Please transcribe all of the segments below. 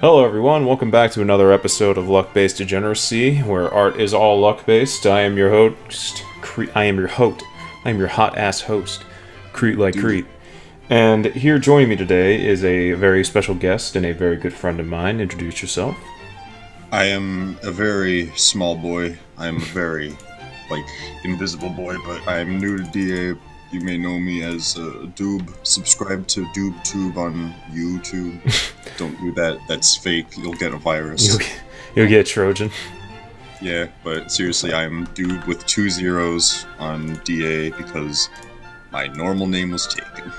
Hello everyone, welcome back to another episode of Luck-Based Degeneracy, where art is all luck-based. I am your host, I am your hot-ass host, Kreat-Like-Crete. And here joining me today is a very special guest and a very good friend of mine. Introduce yourself. I am a very small boy. I am a very, invisible boy, but I am new to DA. You may know me as Doob. Subscribe to DoobTube on YouTube. Don't do that. That's fake. You'll get a virus. You'll get Trojan. Yeah, but seriously, I am Doob with 2 zeros on DA because my normal name was taken.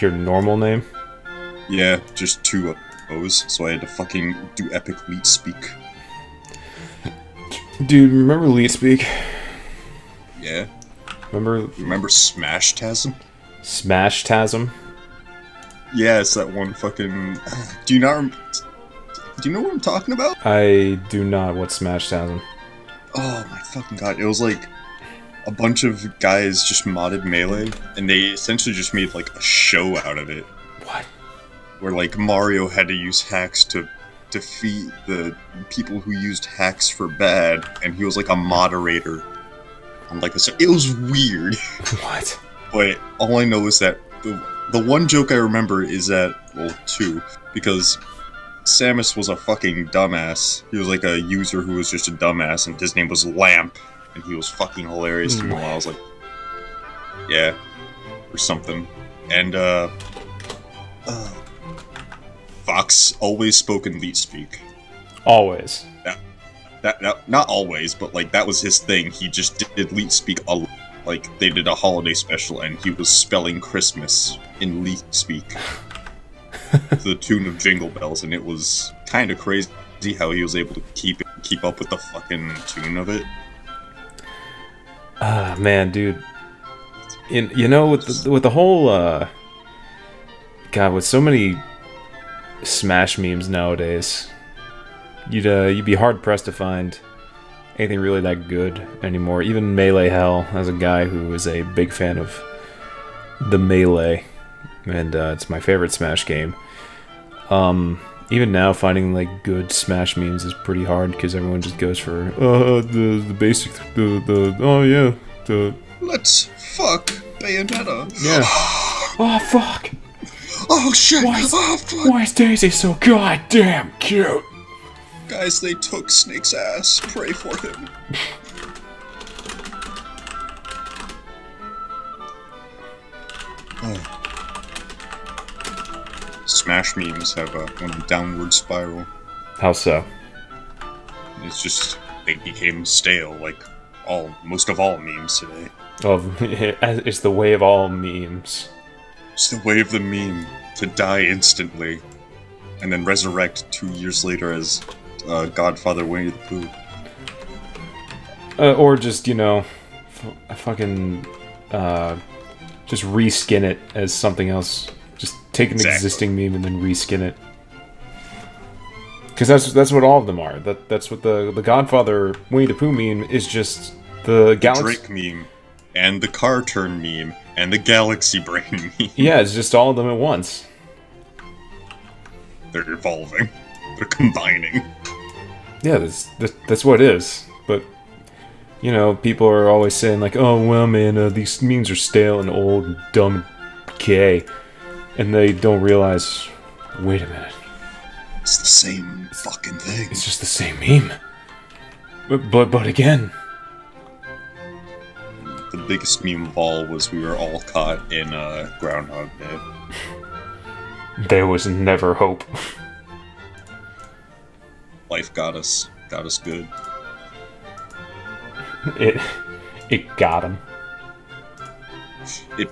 Your normal name? Yeah, just 2 O's, so I had to fucking do epic leet speak. Dude, remember leet speak? Yeah. Remember Smash-tasm? Smash-tasm? Yeah, it's that one fucking... Do you know what I'm talking about? I do not. What's Smash-tasm? Oh my fucking god, it was like a bunch of guys just modded Melee, and they essentially just made like a show out of it. What? Where like Mario had to use hacks to defeat the people who used hacks for bad, and he was like a moderator. It was weird. What? But all I know is that the one joke I remember is that, well, 2, because Samus was a fucking dumbass. He was like a user who was just a dumbass, and his name was Lamp, and he was fucking hilarious to me while I was like, yeah, or something. And Fox always spoke in leet speak. Always. Not always, but like that was his thing. He just did leet speak like they did a holiday special, and he was spelling Christmas in leet speak to the tune of Jingle Bells, and it was kind of crazy how he was able to keep up with the fucking tune of it. Ah, man, dude. With the whole God, with so many Smash memes nowadays, you'd be hard pressed to find anything really that good anymore. Even Melee Hell, as a guy who is a big fan of the Melee, and it's my favorite Smash game. Even now, finding like good Smash memes is pretty hard because everyone just goes for the basic let's fuck Bayonetta. Yeah. Oh fuck. Oh shit. Why is Daisy so goddamn cute? Guys, they took Snake's ass. Pray for him. Smash memes have went a downward spiral. How so? It's just, they became stale, like most of all memes today. Oh, it's the way of all memes. It's the way of the meme to die instantly, and then resurrect 2 years later as Godfather Winnie the Pooh. Or just, fucking, just reskin it as something else. Just take an existing meme and then reskin it. Because that's what all of them are. That's what the Godfather Winnie the Pooh meme is, just the Drake meme, and the car turn meme, and the galaxy brain meme. Yeah, it's just all of them at once. They're evolving. They're combining. Yeah, that's what it is. But, people are always saying, like, oh, well, man, these memes are stale and old and dumb and gay. And they don't realize, wait a minute. It's the same fucking thing. It's just the same meme. But again. The biggest meme of all was we were all caught in Groundhog Day. There was never hope. Life got us good. It got him. It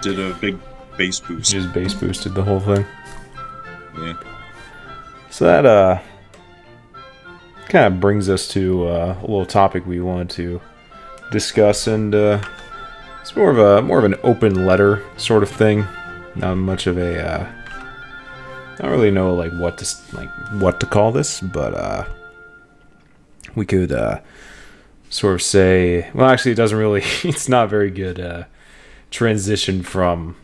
did a big bass boost. Just bass boosted the whole thing. Yeah. So that kind of brings us to a little topic we wanted to discuss, and it's more of an open letter sort of thing. Not much of a I don't really know what to call this, but we could sort of say, well, actually, it doesn't really. It's not very good transition from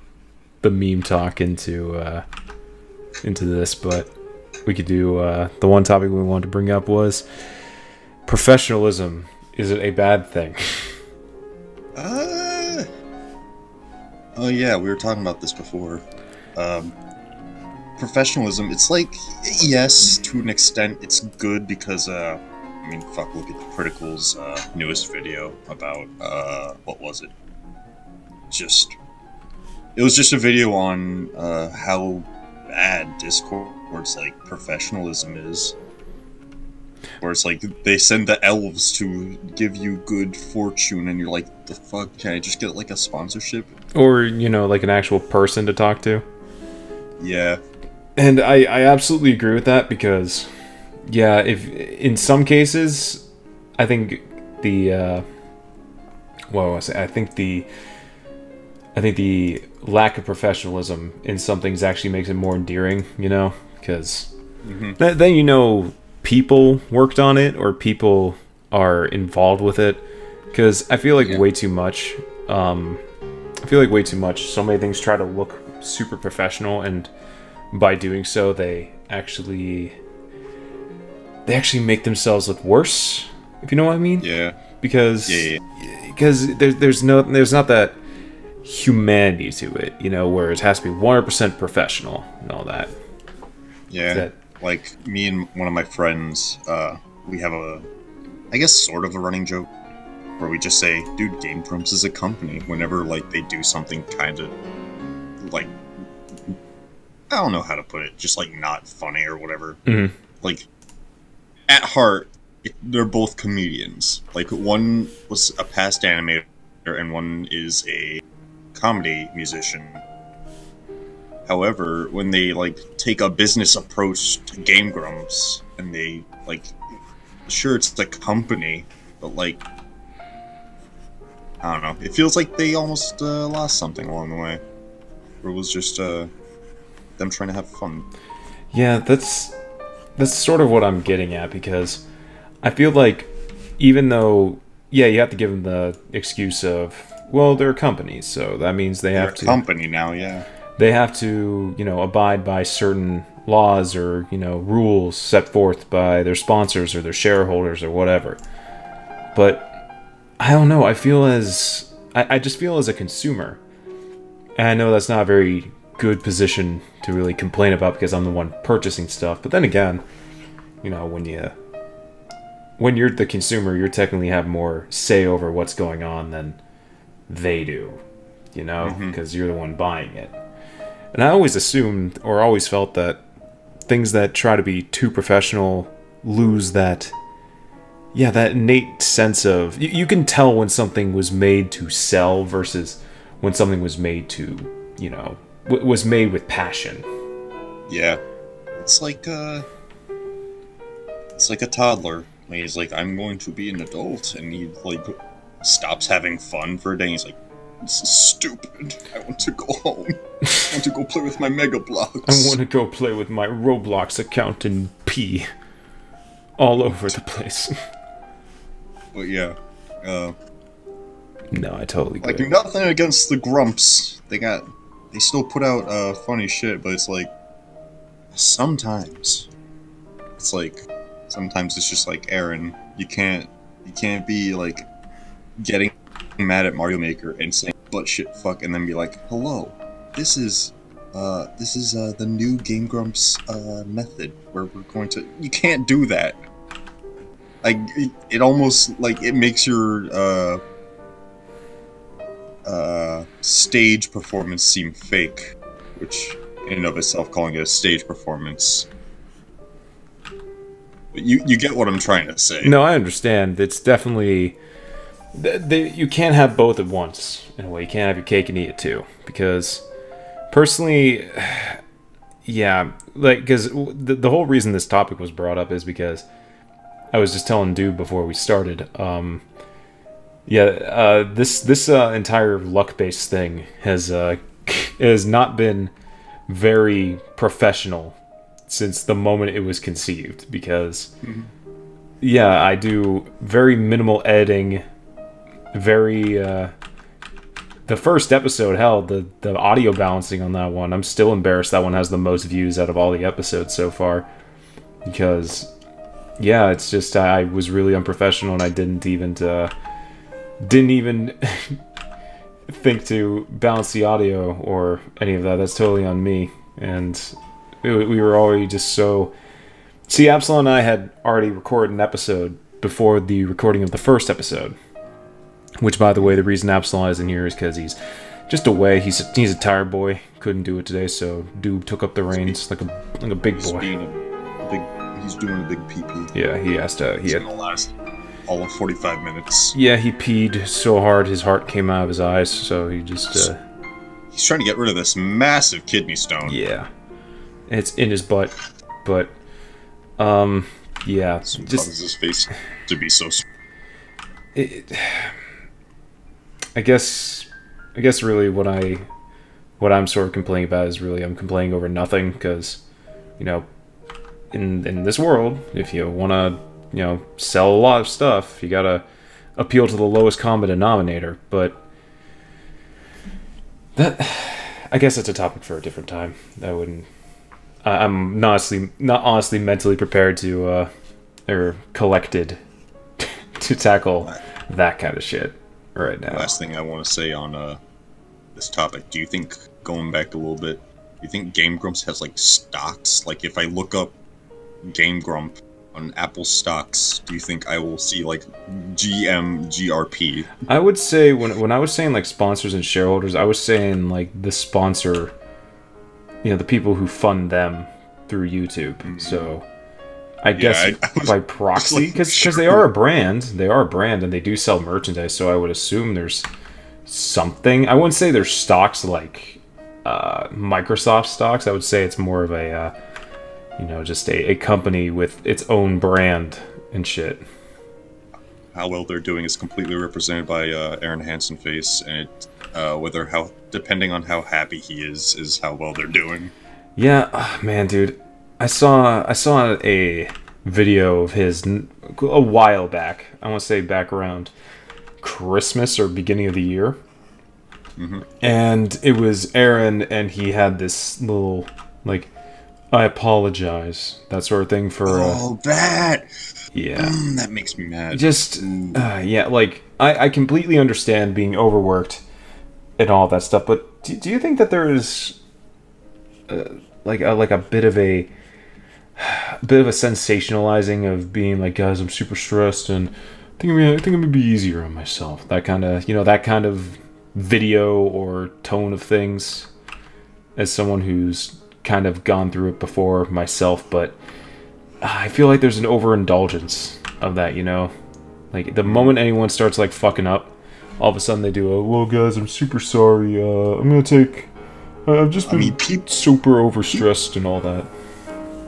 the meme talk into into this, but we could do the one topic we wanted to bring up was professionalism. Is it a bad thing? Oh yeah, we were talking about this before. Professionalism, it's like, yes, to an extent, it's good because, I mean, fuck, look at Critical's newest video about, what was it? It was just a video on, how bad Discord's, like, professionalism is. Where it's like, they send the elves to give you good fortune, and you're like, the fuck, can I just get, like, a sponsorship? Or, you know, like an actual person to talk to? Yeah. And I absolutely agree with that, because, yeah, if in some cases, I think the, what was it? I think the lack of professionalism in some things actually makes it more endearing, you know? Because then you know people worked on it, or people are involved with it. Because I feel like way too much, so many things try to look super professional, and by doing so, they actually make themselves look worse, if you know what I mean. Yeah. Because there's not that humanity to it, you know, where it has to be 100% professional and all that. Yeah. Like me and one of my friends, we have I guess sort of a running joke where we just say, dude, Game Grumps is a company whenever, like, they do something kind of, like, I don't know how to put it, just, like, not funny or whatever. Like, at heart, they're both comedians. Like, one was a past animator, and one is a comedy musician. However, when they, like, take a business approach to Game Grumps, and they, like, sure, it's the company, but, like, I don't know. It feels like they almost lost something along the way. Or it was just them trying to have fun. Yeah, that's sort of what I'm getting at, because I feel like even though, yeah, you have to give them the excuse of, well, they're companies, so that means they're a company now, yeah. They have to, you know, abide by certain laws or, you know, rules set forth by their sponsors or their shareholders or whatever. But I don't know, I just feel as a consumer, and I know that's not a very good position to really complain about because I'm the one purchasing stuff, but then again, you know, when you're the consumer, you technically have more say over what's going on than they do, you know, because you're the one buying it. And I always assumed, or always felt, that things that try to be too professional lose that, yeah, that innate sense of... You can tell when something was made to sell versus when something was made to, you know, was made with passion. Yeah. It's like a toddler. He's like, I'm going to be an adult, and he, like, stops having fun for a day, and he's like, this is stupid. I want to go home. I want to go play with my Mega Blocks. I want to go play with my Roblox account and pee all over the place. But yeah, no, I totally agree. Like, nothing against the Grumps. They still put out funny shit, but it's like sometimes it's just like, Aaron, you can't be like getting mad at Mario Maker and saying butt shit fuck and then be like, hello, this is the new Game Grumps method where we're going to... You can't do that. Like, it almost, like, it makes your stage performance seem fake, which in and of itself, calling it a stage performance. But you get what I'm trying to say. No, I understand. It's definitely... you can't have both at once, in a way. You can't have your cake and eat it too. Because, personally, yeah, like, because the whole reason this topic was brought up is because I was just telling Dude before we started, this entire luck-based thing has not been very professional since the moment it was conceived, because, yeah, I do very minimal editing, very the first episode, hell, the audio balancing on that one, I'm still embarrassed that one has the most views out of all the episodes so far. Because, yeah, it's just, I was really unprofessional and I didn't even think to balance the audio or any of that. That's totally on me. And we were already just so... See, Absolon and I had already recorded an episode before the recording of the first episode. Which, by the way, the reason Absolon isn't here is because he's just away. He's a tired boy. Couldn't do it today, so Doob took up the reins like a big boy. He's doing a big pee-pee. Yeah, he has to... It's gonna last all of 45 minutes. Yeah, he peed so hard his heart came out of his eyes, so he just... He's trying to get rid of this massive kidney stone. Yeah. It's in his butt, but... yeah. So just causes his face to be so... I guess really what I'm sort of complaining about is really I'm complaining over nothing, because, you know, in this world, if you want to, you know, sell a lot of stuff, you gotta appeal to the lowest common denominator. But that, I guess that's a topic for a different time. I'm not honestly mentally prepared to or collected to tackle that kind of shit right now. Last thing I want to say on this topic: do you think, going back a little bit, do you think Game Grumps has like stocks? Like, if I look up Game Grump on Apple stocks, do you think I will see like GRP? I would say when I was saying like sponsors and shareholders, I was saying like the sponsor, you know, the people who fund them through YouTube. Mm-hmm. So I guess by proxy, because they are a brand. They are a brand and they do sell merchandise, so I would assume there's something. I wouldn't say there's stocks like Microsoft stocks. I would say it's more of a you know, just a company with its own brand and shit. How well they're doing is completely represented by Aaron Hansen face, and depending on how happy he is how well they're doing. Yeah, man, dude. I saw a video of his a while back. I want to say back around Christmas or beginning of the year. Mm-hmm. And it was Aaron, and he had this little, like, I apologize, that sort of thing for... Oh, that! Yeah. That makes me mad. Just, yeah, like, I completely understand being overworked and all that stuff, but do you think that there is, like a bit of a sensationalizing of being like, guys, I'm super stressed, and I think I'm gonna be easier on myself. That kind of, you know, that kind of video or tone of things, as someone who's kind of gone through it before myself. But I feel like there's an overindulgence of that, you know? Like, the moment anyone starts, like, fucking up, all of a sudden they do a, well, guys, I'm super sorry, I've just been super overstressed and all that.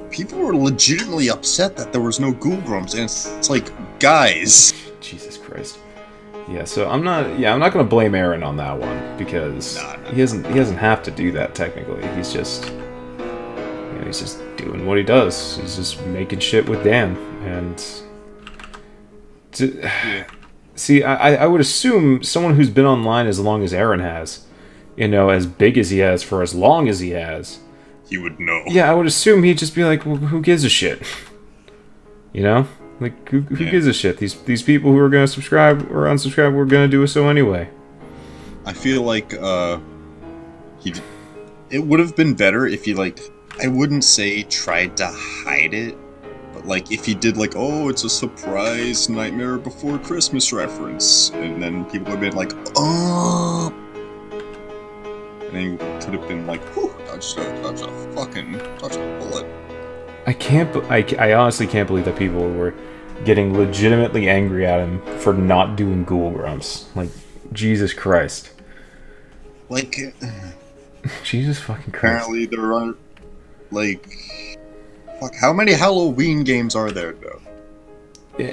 People were legitimately upset that there was no Ghoul Grumps, and it's like, guys. Jesus Christ. Yeah, so I'm not gonna blame Aaron on that one, because he doesn't have to do that technically. He's just, you know, he's just doing what he does. He's just making shit with Dan, and see, I would assume someone who's been online as long as Aaron has, you know, as big as he has for as long as he has, he would know. Yeah, I would assume he'd just be like, well, who gives a shit? You know? Like, who gives a shit? These people who are going to subscribe or unsubscribe were going to do so anyway. I feel like, it would have been better if he, like, I wouldn't say tried to hide it, but, like, if he did, like, oh, it's a surprise Nightmare Before Christmas reference, and then people would have been like, oh, and then he could have been like, whew, dodged a bullet. I honestly can't believe that people were getting legitimately angry at him for not doing Ghoul Grumps. Like, Jesus Christ. Like, Jesus fucking Christ. Apparently there are, like, fuck, how many Halloween games are there, though?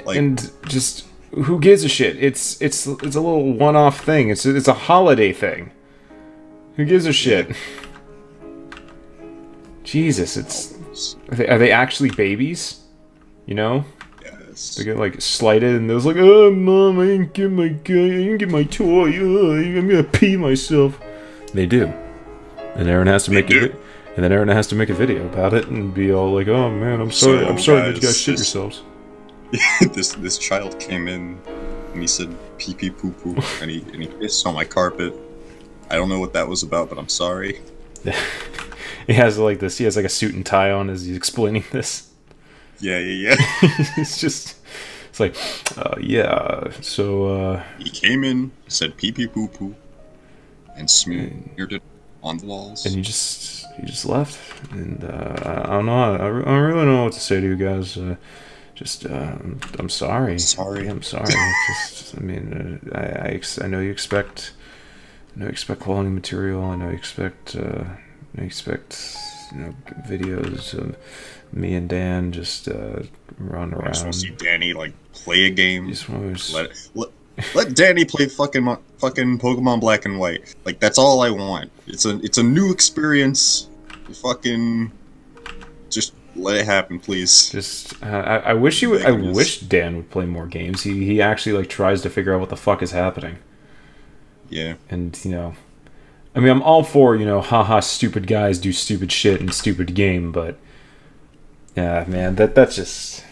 Like, and just, who gives a shit? It's a little one-off thing. It's a holiday thing. Who gives a shit? Jesus, are they actually babies? You know? Yeah, Yes. They get like slighted, and they was like, "Oh, mom, I didn't get my toy. I'm gonna pee myself." They do, and Aaron has to make it. And then Aaron has to make a video about it and be all like, "Oh man, I'm sorry. I'm sorry that you guys shit yourselves." this child came in and he said pee pee poo poo and he pissed on my carpet. I don't know what that was about, but I'm sorry. He has like this. He has like a suit and tie on as he's explaining this. Yeah. It's like, yeah. So he came in, said pee pee poo poo, and smeared it on the walls. And he just left. And I don't know. I really don't know what to say to you guys. I'm sorry. Sorry. I'm sorry. I mean, I know you expect. I know you expect quality material. I know you expect. Videos of me and Dan just run around. I just want to see Danny like play a game. Just let Danny play fucking Pokemon Black and White. Like that's all I want. It's a new experience. Fucking just let it happen, please. Just I wish you. I wish Dan would play more games. He actually like tries to figure out what the fuck is happening. Yeah. And I mean, I'm all for, haha, stupid guys do stupid shit in stupid game, but yeah, man, that's just.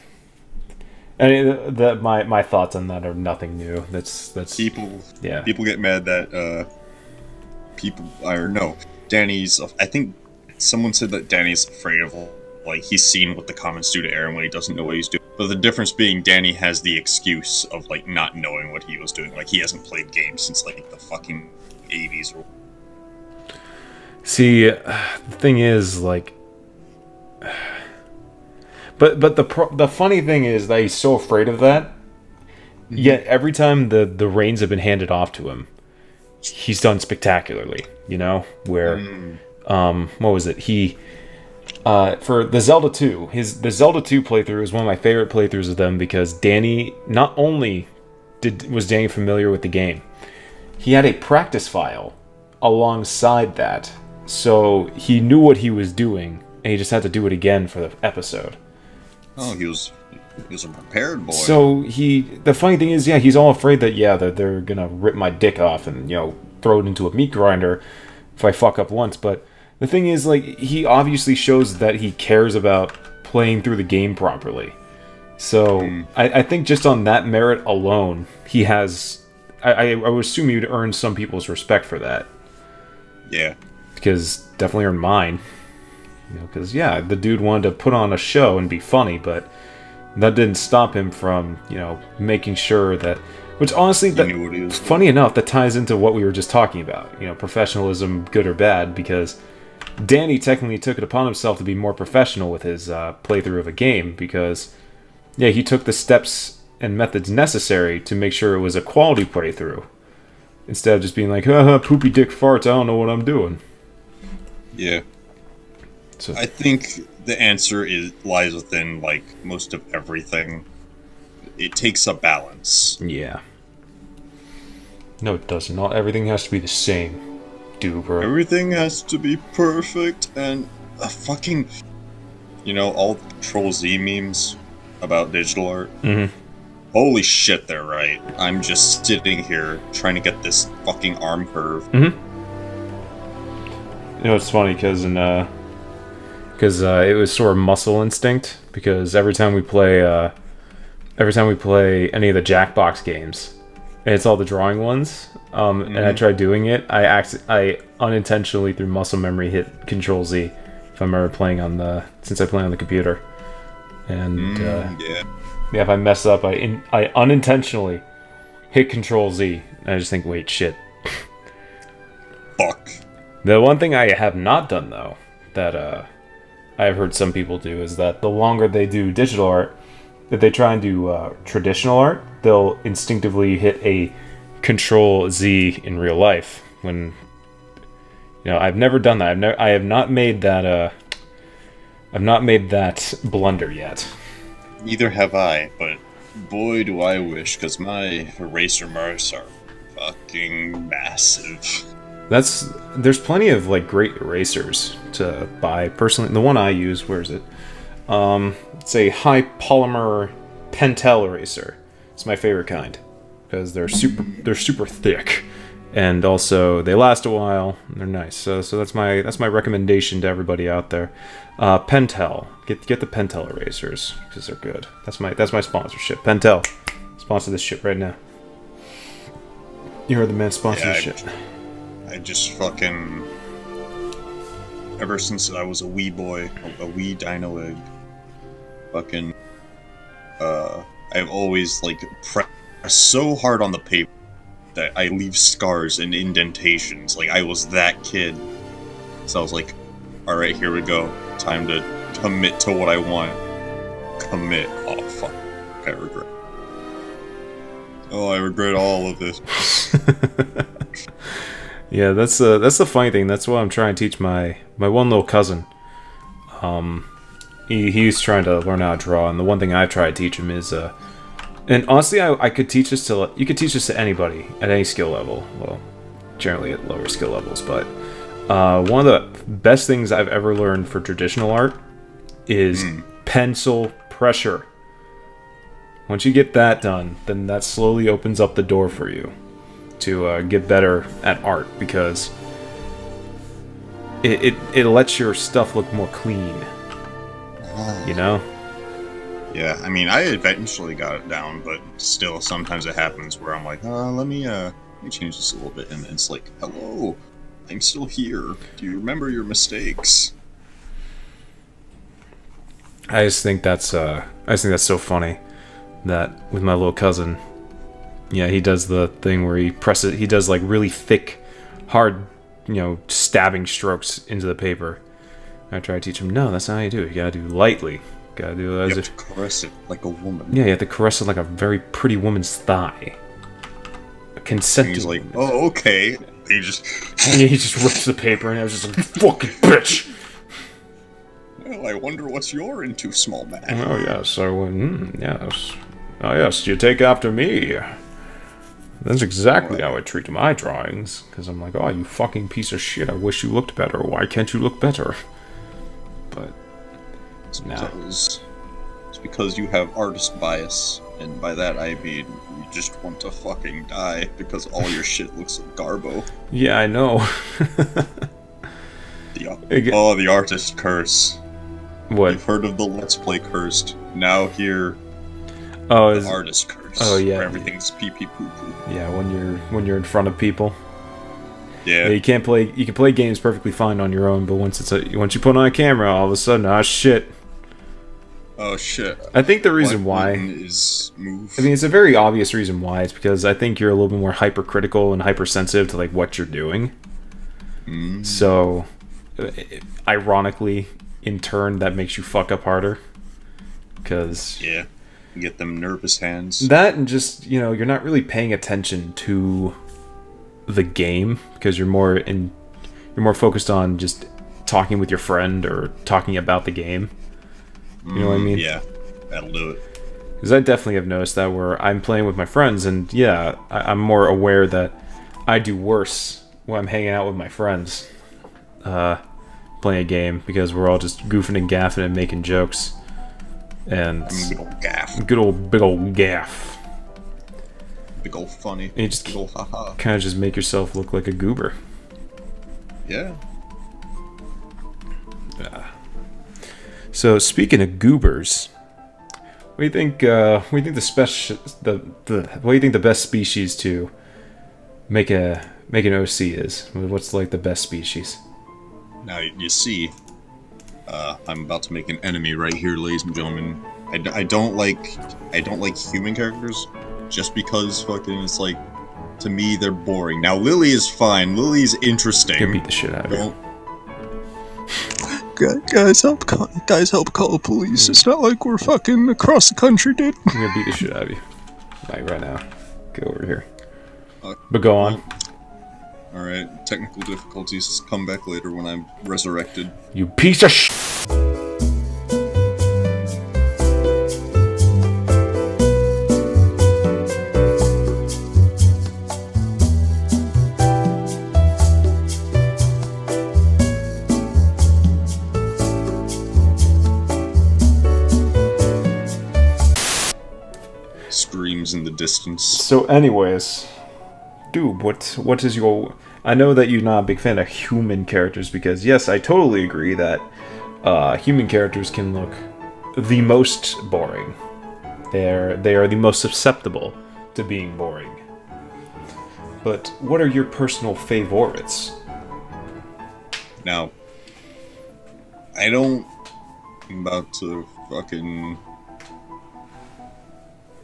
I mean, my thoughts on that are nothing new. That's people. Yeah. People get mad that Danny's. I think someone said that Danny's afraid of like he's seen what the comments do to Aaron when he doesn't know what he's doing. But the difference being Danny has the excuse of like not knowing what he was doing. Like he hasn't played games since like the fucking 80s or. See, the thing is, like, but the funny thing is that he's so afraid of that. Yet every time the reins have been handed off to him, he's done spectacularly. Where, what was it? He, for the Zelda 2, the Zelda 2 playthrough is one of my favorite playthroughs of them because Danny not only was Danny familiar with the game, he had a practice file alongside that. So he knew what he was doing, and he just had to do it again for the episode. Oh, he was a prepared boy. So the funny thing is, yeah, he's all afraid that they're gonna rip my dick off and throw it into a meat grinder if I fuck up once. But the thing is, like, he obviously shows that he cares about playing through the game properly. So I think just on that merit alone, he has. I would assume you'd earn some people's respect for that. Yeah. Because definitely earned mine. Because, the dude wanted to put on a show and be funny, but that didn't stop him from, making sure that... Which, honestly, funny enough, that ties into what we were just talking about. Professionalism, good or bad, because Danny technically took it upon himself to be more professional with his playthrough of a game, because, he took the steps and methods necessary to make sure it was a quality playthrough. Instead of just being like, haha, poopy dick farts, I don't know what I'm doing. Yeah. So I think the answer lies within, like, most of everything. It takes a balance. Yeah. No, it doesn't. Not everything has to be the same, Doobler. Everything has to be perfect, and fucking... all the Control Z memes about digital art? Mm-hmm. Holy shit, they're right. I'm just sitting here trying to get this fucking arm curve. Mm-hmm. It's funny because it was sort of muscle instinct. Because every time we play any of the Jackbox games, and it's all the drawing ones, and I tried doing it, I unintentionally through muscle memory hit Control Z. If I remember playing since I play on the computer, and if I mess up, I unintentionally hit Control Z, and I just think, wait, shit. Fuck. The one thing I have not done, though, that I've heard some people do, is that the longer they do digital art, if they try and do traditional art, they'll instinctively hit a Control Z in real life. When, I've never done that. I have not made that. I've not made that blunder yet. Neither have I, but boy, do I wish, because my eraser marks are fucking massive. There's plenty of like great erasers to buy. Personally, the one I use, where is it? It's a high polymer Pentel eraser. It's my favorite kind because they're super thick, and also they last a while. And they're nice. So that's my recommendation to everybody out there. Pentel, get the Pentel erasers because they're good. That's my sponsorship. Pentel, sponsor this shit right now. You heard the man sponsor this shit. I just fucking, ever since I was a wee boy, a wee dino egg, fucking, I've always, like, pressed so hard on the paper that I leave scars and indentations. Like, I was that kid. So I was like, alright, here we go. Time to commit to what I want. Commit. Oh, fuck. I regret. Oh, I regret all of this. Yeah, that's the funny thing. That's what I'm trying to teach my one little cousin. He's trying to learn how to draw, and the one thing I've tried to teach him is, and honestly, I could teach this to, you could teach this to anybody at any skill level. Well, generally at lower skill levels, but one of the best things I've ever learned for traditional art is pencil pressure. Once you get that done, then that slowly opens up the door for you to get better at art, because it lets your stuff look more clean. You know? Yeah, I mean, I eventually got it down, but still, sometimes it happens where I'm like, let me change this a little bit, and it's like, hello, I'm still here. Do you remember your mistakes? I just think that's so funny that with my little cousin, yeah, he does the thing where he does like really thick, hard, stabbing strokes into the paper. I try to teach him, no, that's not how you do it. You gotta do lightly. You gotta do it. You have to caress it like a woman. Yeah, you have to caress it like a very pretty woman's thigh. A consenting. He's like, oh, okay. He just rips the paper, and I was just like, fucking bitch. Well, I wonder what's you're into, small man. Oh yes, yes. Oh yes, you take after me. That's exactly how I treat my drawings. Because I'm like, oh, you fucking piece of shit. I wish you looked better. Why can't you look better? But it's because you have artist bias, and by that I mean you just want to fucking die because all your shit looks like garbo. Yeah, I know. The artist curse. What? You've heard of the Let's Play cursed. Now here, the artist curse. Oh yeah, where everything's pee pee poo poo. Yeah, when you're in front of people. Yeah. You can't play. You can play games perfectly fine on your own, but once you put on a camera, all of a sudden, shit. Oh shit. I think the reason why is move. I mean, it's a very obvious reason why. It's because I think you're a little bit more hypercritical and hypersensitive to like what you're doing. So, ironically, in turn, that makes you fuck up harder. Because you get them nervous hands. That, and just you're not really paying attention to the game because you're more focused on just talking with your friend or talking about the game. You know what I mean? Yeah, that'll do it. Because I definitely have noticed that where I'm playing with my friends, and yeah, I'm more aware that I do worse when I'm hanging out with my friends playing a game, because we're all just goofing and gaffing and making jokes. And good old gaff. Big old gaff. Big old funny. And you just big old haha. Kind of just make yourself look like a goober. Yeah. So speaking of goobers, what do you think? What do you think what do you think the best species to make an OC is? What's like the best species? Now you see, I'm about to make an enemy right here, ladies and gentlemen. I don't like human characters, just because fucking it's like, to me they're boring. Now Lily is fine. Lily's interesting. You beat the shit out of her. Guys, help call the police. It's not like we're fucking across the country, dude. I'm gonna beat the shit out of you. Like right now. Go over here. But go on. Alright, technical difficulties. Come back later when I'm resurrected. You piece of shit! in the distance. So anyways, dude, what is your... I know that you're not a big fan of human characters because, yes, I totally agree that human characters can look the most boring. They are the most susceptible to being boring. But what are your personal favorites? Now, I'm about to fucking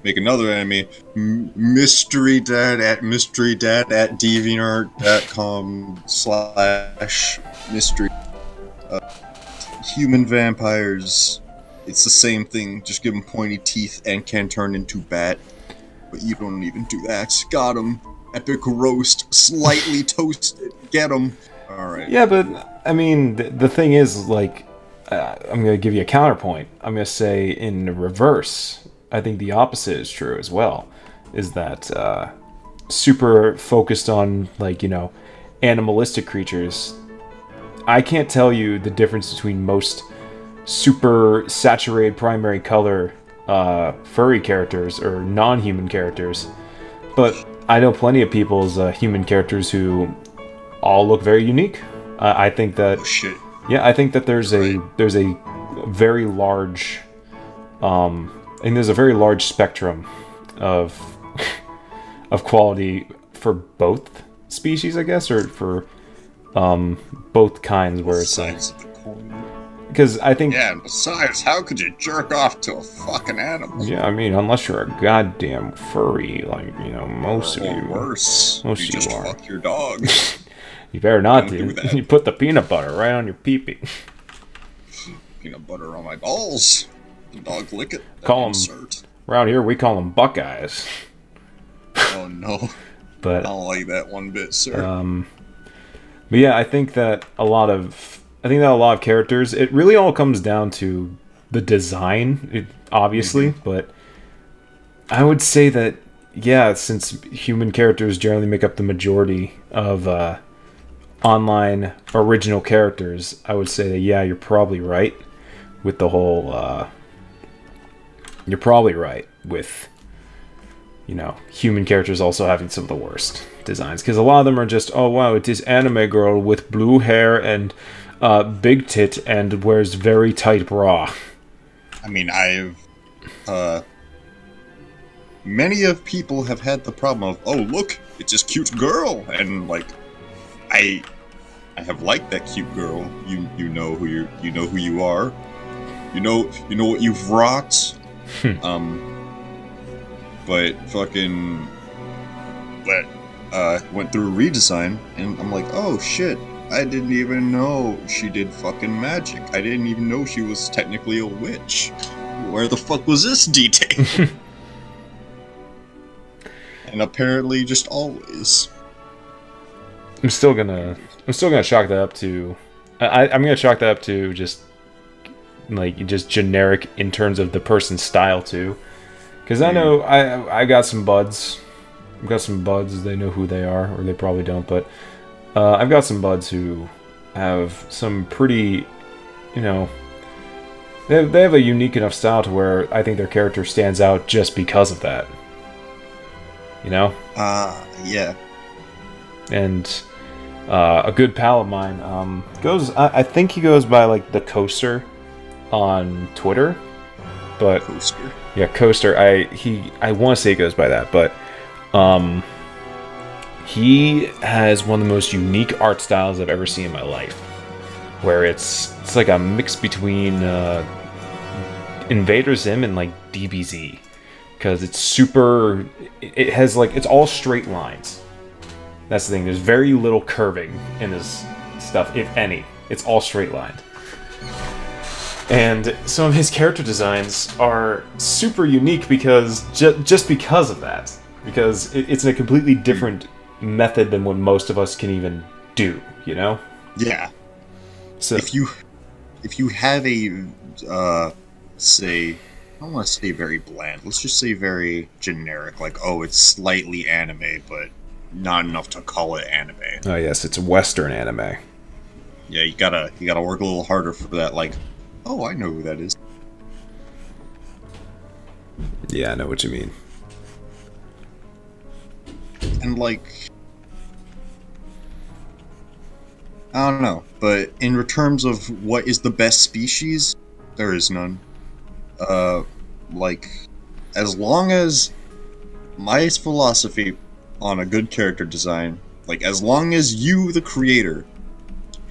make another anime. Mystery Dad at deviantart.com/mystery. Human vampires. It's the same thing. Just give them pointy teeth and can turn into bat. But you don't even do that. Got him. Epic roast. Slightly toasted. Get him. Alright. Yeah, but, I mean, the thing is, like, I'm going to give you a counterpoint. I'm going to say in the reverse, I think the opposite is true as well. Is that super focused on, like, you know, animalistic creatures. I can't tell you the difference between most super saturated primary color furry characters or non-human characters, but I know plenty of people's human characters who all look very unique. I think that... Oh, shit. Yeah, I think that there's a very large... I think there's a very large spectrum of of quality for both species, I guess, or for both kinds, where it's because I think... Yeah, and besides, how could you jerk off to a fucking animal? Yeah, I mean, unless you're a goddamn furry, like, you know, most of you... worse, most you of just you are. fuck your dog. You better not Don't do do. that. You put the peanut butter right on your pee-pee. Peanut butter on my balls. The dog lick it. Call 'em- insert. Around here, we call them Buckeyes. Oh no. I But, don't like that one bit, sir. but yeah, I think that a lot of characters, it really all comes down to the design, obviously, but I would say that, yeah, since human characters generally make up the majority of online original characters, I would say that, yeah, you're probably right with the whole, you're probably right with, you know, human characters also having some of the worst designs, because a lot of them are just, oh wow, it is anime girl with blue hair and big tit and wears very tight bra. I mean, many of people have had the problem of, oh look, it's this cute girl, and like, I have liked that cute girl. You know who you know who you are. You know what you've wrought. But fucking, went through a redesign, and I'm like, oh shit, I didn't even know she did fucking magic. I didn't even know she was technically a witch. Where the fuck was this detail? And apparently just always. I'm still gonna chalk that up to, I'm gonna chalk that up to just generic in terms of the person's style too, because I know I got some buds. I've got some buds. They know who they are, or they probably don't. But I've got some buds who have some pretty, you know, they have a unique enough style to where I think their character stands out just because of that. You know? Yeah. And a good pal of mine goes. I think he goes by like the Coaster on Twitter, but Coaster. Yeah, Coaster. I want to say he goes by that, but he has one of the most unique art styles I've ever seen in my life, where it's like a mix between Invader Zim and like DBZ, because it's super. It has like, it's all straight lines. That's the thing. There's very little curving in his stuff, if any. It's all straight lined. And some of his character designs are super unique because just because of that. Because it's a completely different method than what most of us can even do, you know? Yeah. So if you have a say, I don't want to say very bland, let's just say very generic, like, oh, it's slightly anime, but not enough to call it anime. oh yes, it's Western anime. Yeah, you gotta work a little harder for that, like, oh, I know who that is. Yeah, I know what you mean. And like, I don't know, but in terms of what is the best species, there is none. Like, as long as my philosophy on a good character design, like, as long as you, the creator,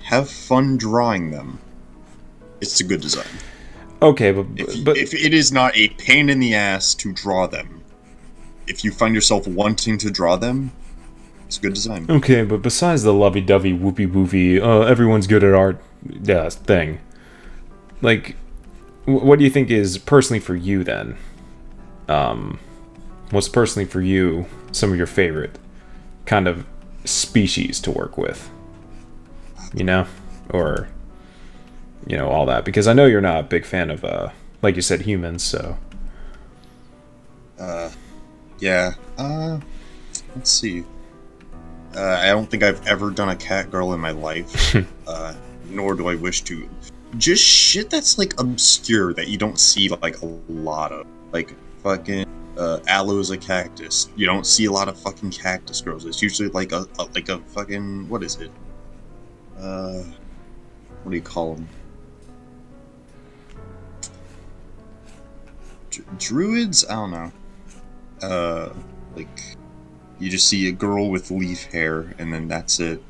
have fun drawing them, it's a good design. Okay, but if it is not a pain in the ass to draw them, if you find yourself wanting to draw them, it's a good design. Okay, but besides the lovey-dovey, whoopy-woopy, everyone's good at art thing, like, what do you think is personally for you then? What's personally for you some of your favorite kind of species to work with? You know? Or, you know, all that. Because I know you're not a big fan of, like you said, humans, so... Yeah. Let's see. I don't think I've ever done a cat girl in my life. Nor do I wish to. Just shit that's, like, obscure that you don't see, like, a lot of. Like, fucking, aloe is a cactus. You don't see a lot of fucking cactus girls. It's usually, like, a fucking, what is it? What do you call them? Druids? I don't know. Like, you just see a girl with leaf hair, and then that's it.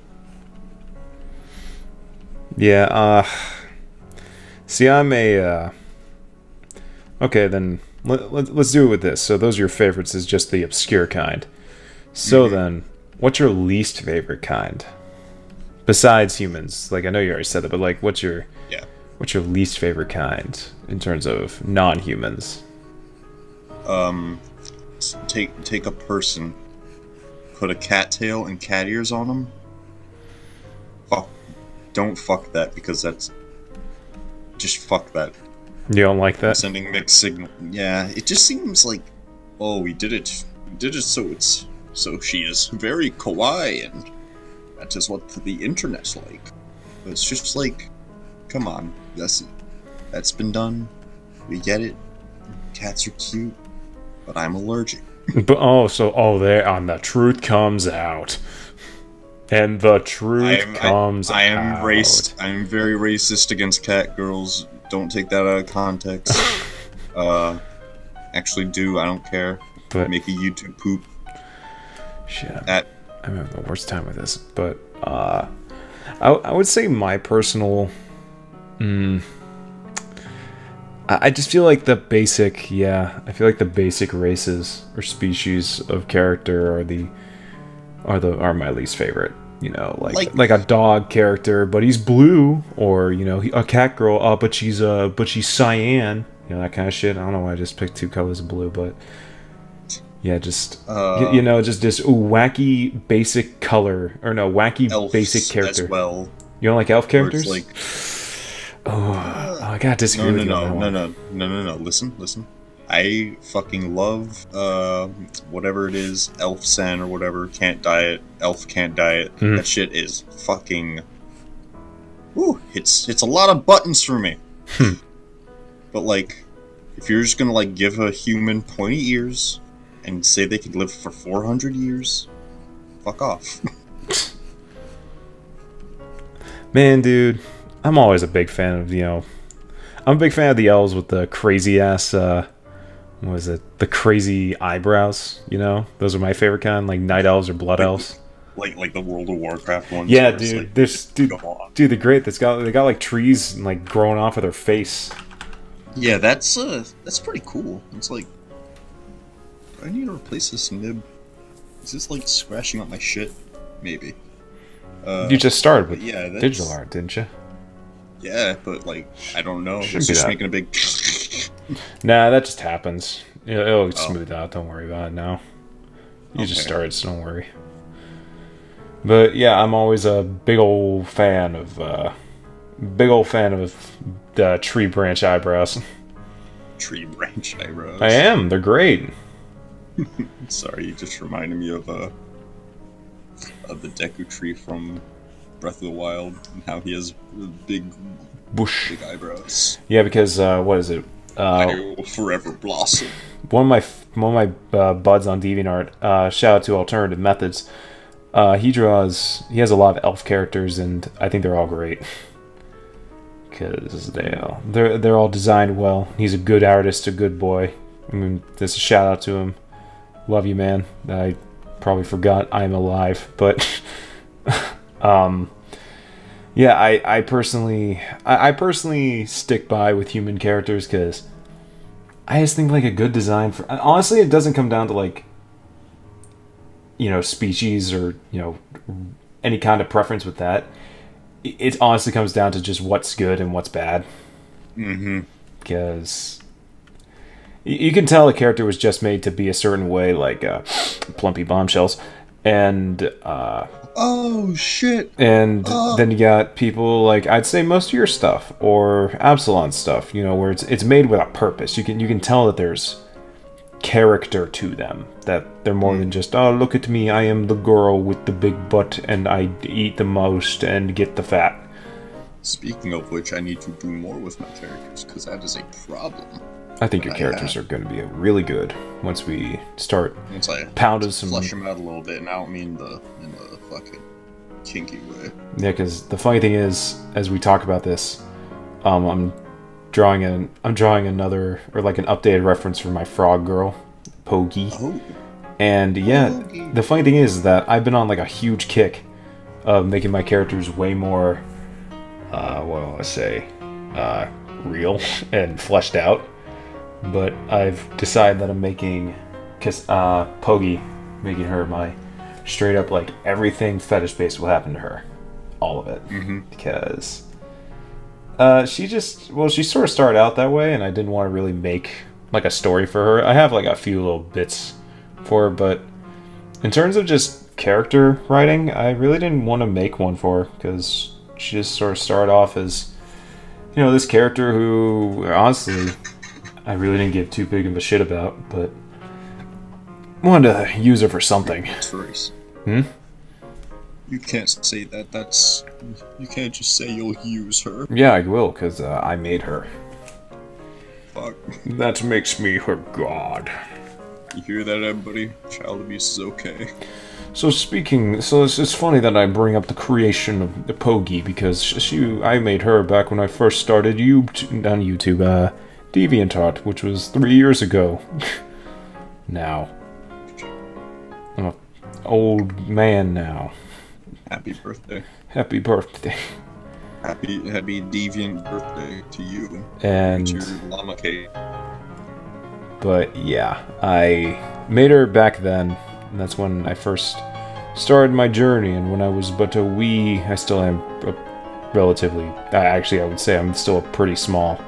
Yeah, see, I'm a, okay, then, let's do it with this. So those are your favorites, is just the obscure kind. So then, what's your least favorite kind? Besides humans. Like, I know you already said that, but, like, what's your least favorite kind in terms of non-humans? Take a person, put a cattail and cat ears on them. Don't fuck that, because that's... Just fuck that. You don't like that? I'm sending mixed signal. Yeah, it just seems like, oh, we did it. We did it so she is very kawaii, and that is what the internet's like. But it's just like, come on, that's been done. We get it. Cats are cute, but I'm allergic. But there, and the truth comes out. And the truth comes out. I am very racist against cat girls. Don't take that out of context. Actually do, I don't care. But make a YouTube poop. Shit. I'm having the worst time with this. But, I would say my personal... I just feel like the basic, I feel like the basic races or species of character are my least favorite. You know, like a dog character, but he's blue, or you know, a cat girl, but she's cyan. You know, that kind of shit. I don't know why I just picked two colors of blue, but yeah, just you know, just this wacky basic color, or no, wacky basic character. As well. You don't like elf characters? Like, I gotta disagree with you on that one. No. Listen. I fucking love, whatever it is, Elf Sen or whatever, can't diet, Elf can't diet. That shit is fucking... Woo, it's a lot of buttons for me. But, like, if you're just gonna, like, give a human pointy ears and say they could live for 400 years, fuck off. Man, dude, I'm always a big fan of, you know... I'm a big fan of the elves with the crazy-ass, what was it? The crazy eyebrows, you know? Those are my favorite kind, like night elves or blood elves. Like the World of Warcraft ones. Yeah, dude. Like, dude, they're great. They got like trees and like growing off of their face. Yeah, that's pretty cool. It's like, do I need to replace this nib? Is this like scratching up my shit? Maybe. You just started with digital art, didn't you? Yeah, but like, I don't know. It's just making a big... Nah, that just happens. It'll smooth out. Don't worry about it now. You just started, so don't worry. But yeah, I'm always a big old fan of the tree branch eyebrows. Tree branch eyebrows. I am. They're great. Sorry, you just reminded me of the Deku tree from Breath of the Wild and how he has big eyebrows. Yeah, because what is it? I will forever blossom. One of my one of my buds on DeviantArt. Shout out to Alternative Methods. He has a lot of elf characters, and I think they're all great. Because they're all designed well. He's a good artist, a good boy. I mean, just a shout out to him. Love you, man. I probably forgot I'm alive, but yeah, I personally stick by with human characters because I just think like a good design for. Honestly, it doesn't come down to like, you know, species or, you know, any kind of preference with that. It honestly comes down to just what's good and what's bad. Because you can tell a character was just made to be a certain way, like Plumpy Bombshells, and oh shit. And then you got people like, I'd say most of your stuff or Absolon stuff, you know, where it's made with a purpose. You can tell that there's character to them, that they're more than just, oh, look at me, I am the girl with the big butt and I eat the most and get the fat. Speaking of which, I need to do more with my characters because that is a problem. I think your characters are going to be really good once we start pounding some. Flush them out a little bit, and I don't mean in the fucking kinky way. Yeah, because the funny thing is, as we talk about this, I'm drawing another, or like an updated reference for my frog girl, Pogi. Oh. And yeah, Pogi. The funny thing is that I've been on like a huge kick of making my characters way more, real and fleshed out. But I've decided that I'm making Pogi, making her my straight up like everything fetish based will happen to her, all of it, because. She sort of started out that way, and I didn't want to really make like a story for her. I have like a few little bits for her, but in terms of just character writing, I really didn't want to make one for her because she just sort of started off as, you know, this character who honestly I really didn't give too big of a shit about, but wanted to use her for something. You can't say that. You can't just say you'll use her. Yeah, I will, because I made her. Fuck. That makes me her god. You hear that, everybody? Child abuse is okay. So it's funny that I bring up the creation of the Pogi, because I made her back when I first started YouTube, Deviantart, which was 3 years ago. Now. I'm an old man now. Happy birthday. Happy birthday. Happy deviant birthday to you. And your llama cake. But yeah, I made her back then, and that's when I first started my journey, and when I was but a wee, I still am a relatively, actually I would say I'm still a pretty small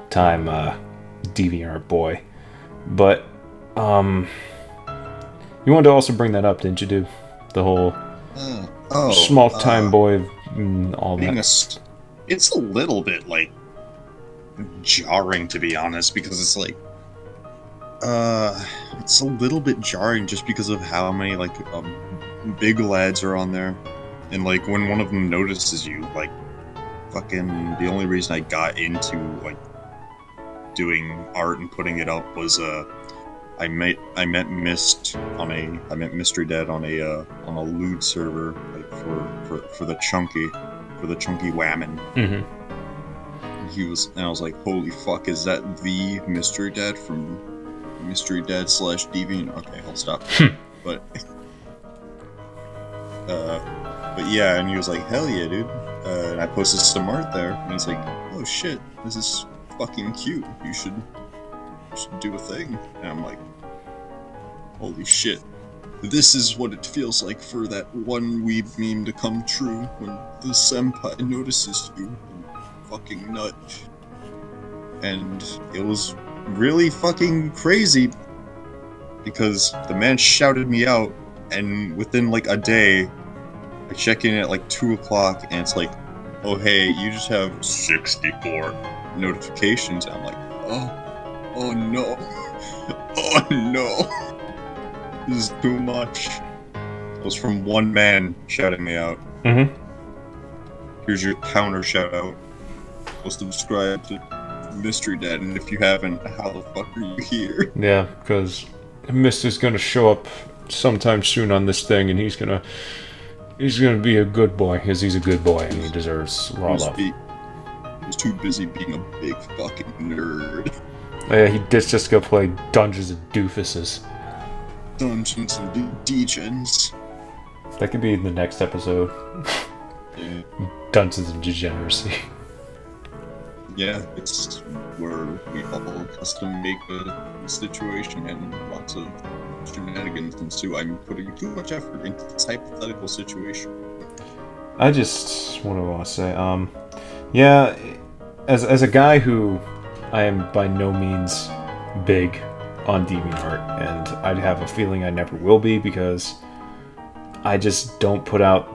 time DeviantArt boy. But you wanted to also bring that up, didn't you, dude? The whole small time boy and all that. It's a little bit like jarring, to be honest, because it's like it's a little bit jarring just because of how many like big lads are on there, and like when one of them notices you, like fucking the only reason I got into like doing art and putting it up was I met Mystery Dead on a lewd server, like for the chunky whammon. And I was like, holy fuck, is that the Mystery Dead from Mystery Dead / Deviant? Okay, I'll stop. But yeah, and he was like, hell yeah, dude. And I posted some art there, and he's like, oh shit, this is fucking cute. You should do a thing. And I'm like, holy shit. This is what it feels like for that one weeb meme to come true when the senpai notices you and fucking nut. And it was really fucking crazy because the man shouted me out, and within like a day I check in at like 2 o'clock and it's like, oh hey, you just have 64 notifications. And I'm like, oh no. Oh no. This is too much. It was from one man shouting me out. Here's your counter shout out. Go subscribe to Mystery Dead, and if you haven't, how the fuck are you here? Yeah, because Mister's gonna show up sometime soon on this thing, and he's gonna be a good boy, because he's a good boy, and he deserves raw love. He was too busy being a big fucking nerd. Yeah, he did just go play Dungeons and Doofuses. Dungeons and Degens. That could be in the next episode. Yeah. Dungeons and Degeneracy. Yeah, it's where we all custom make a situation and lots of shenanigans ensue. I'm putting too much effort into this hypothetical situation. I just, what do I want to say? Yeah, as a guy who I am by no means big on Deviantart, and I have a feeling I never will be, because I just don't put out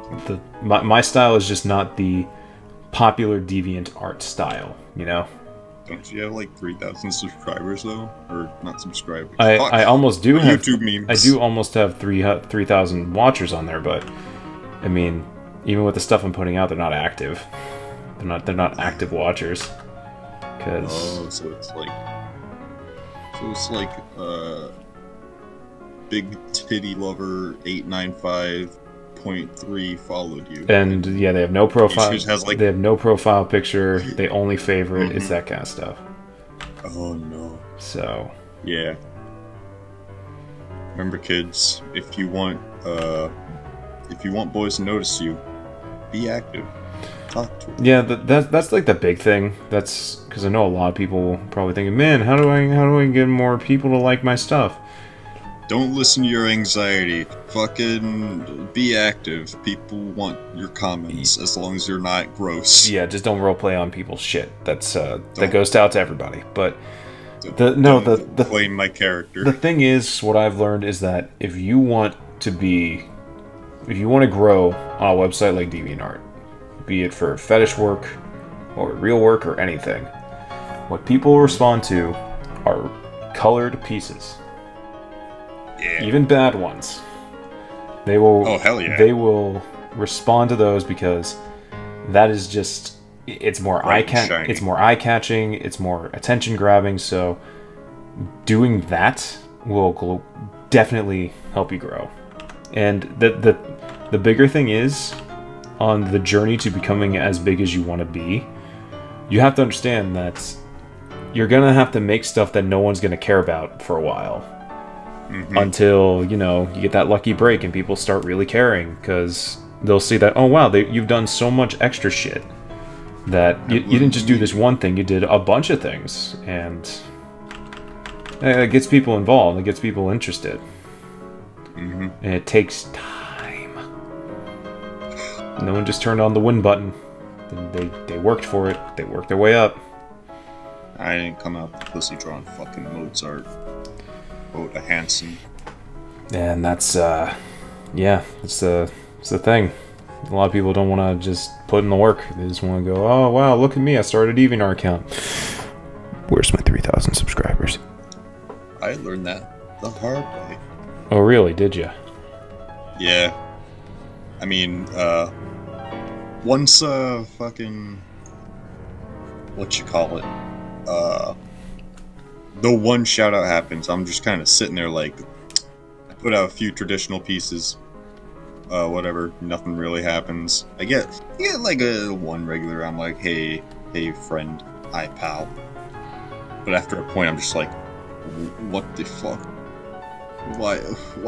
my style is just not the popular Deviantart style, you know? Don't you have like 3,000 subscribers though? Or not subscribers? I almost do have YouTube memes. I do almost have 3,000 watchers on there, but I mean, even with the stuff I'm putting out, they're not active. They're not active watchers. Cause so it's like Big Titty Lover 895.3 followed you. And yeah, they have no profile. Like, they have no profile picture. They only favorite. It's that kind of stuff. Oh no. So yeah. Remember, kids, if you want boys to notice you, be active. Talk to them. Yeah, that's like the big thing. That's because I know a lot of people probably thinking, man, how do I get more people to like my stuff? Don't listen to your anxiety. Fucking be active. People want your comments as long as you're not gross. Yeah, just don't roleplay on people's shit. That's that goes out to everybody. But claim my character. The thing is, what I've learned is that if you want to grow on a website like Deviantart, be it for fetish work or real work or anything, what people respond to are colored pieces. Yeah. Even bad ones. They will. Oh hell yeah. They will respond to those because that is just. It's more It's more eye catching. It's more attention grabbing. So doing that will definitely help you grow. And the bigger thing is, on the journey to becoming as big as you want to be, you have to understand that you're gonna have to make stuff that no one's gonna care about for a while. Until, you know, you get that lucky break and people start really caring, because they'll see that, oh wow, you've done so much extra shit that you didn't just do this one thing, you did a bunch of things, and it gets people involved, it gets people interested. And it takes time. No one just turned on the win button. They worked for it, they worked their way up. I didn't come out with pussy drawing fucking Mozart. Oda Hansen. And that's, yeah, it's the thing. A lot of people don't want to just put in the work. They just want to go, oh, wow, look at me, I started a DeviantArt account. Where's my 3,000 subscribers? I learned that the hard way. Oh, really? Did you? Yeah. I mean, once, fucking... whatchamacallit? The one shout out happens, I'm just kind of sitting there like, I put out a few traditional pieces, whatever, nothing really happens. I get like a one regular, I'm like, hey friend, hi pal. But after a point I'm just like, what the fuck? Why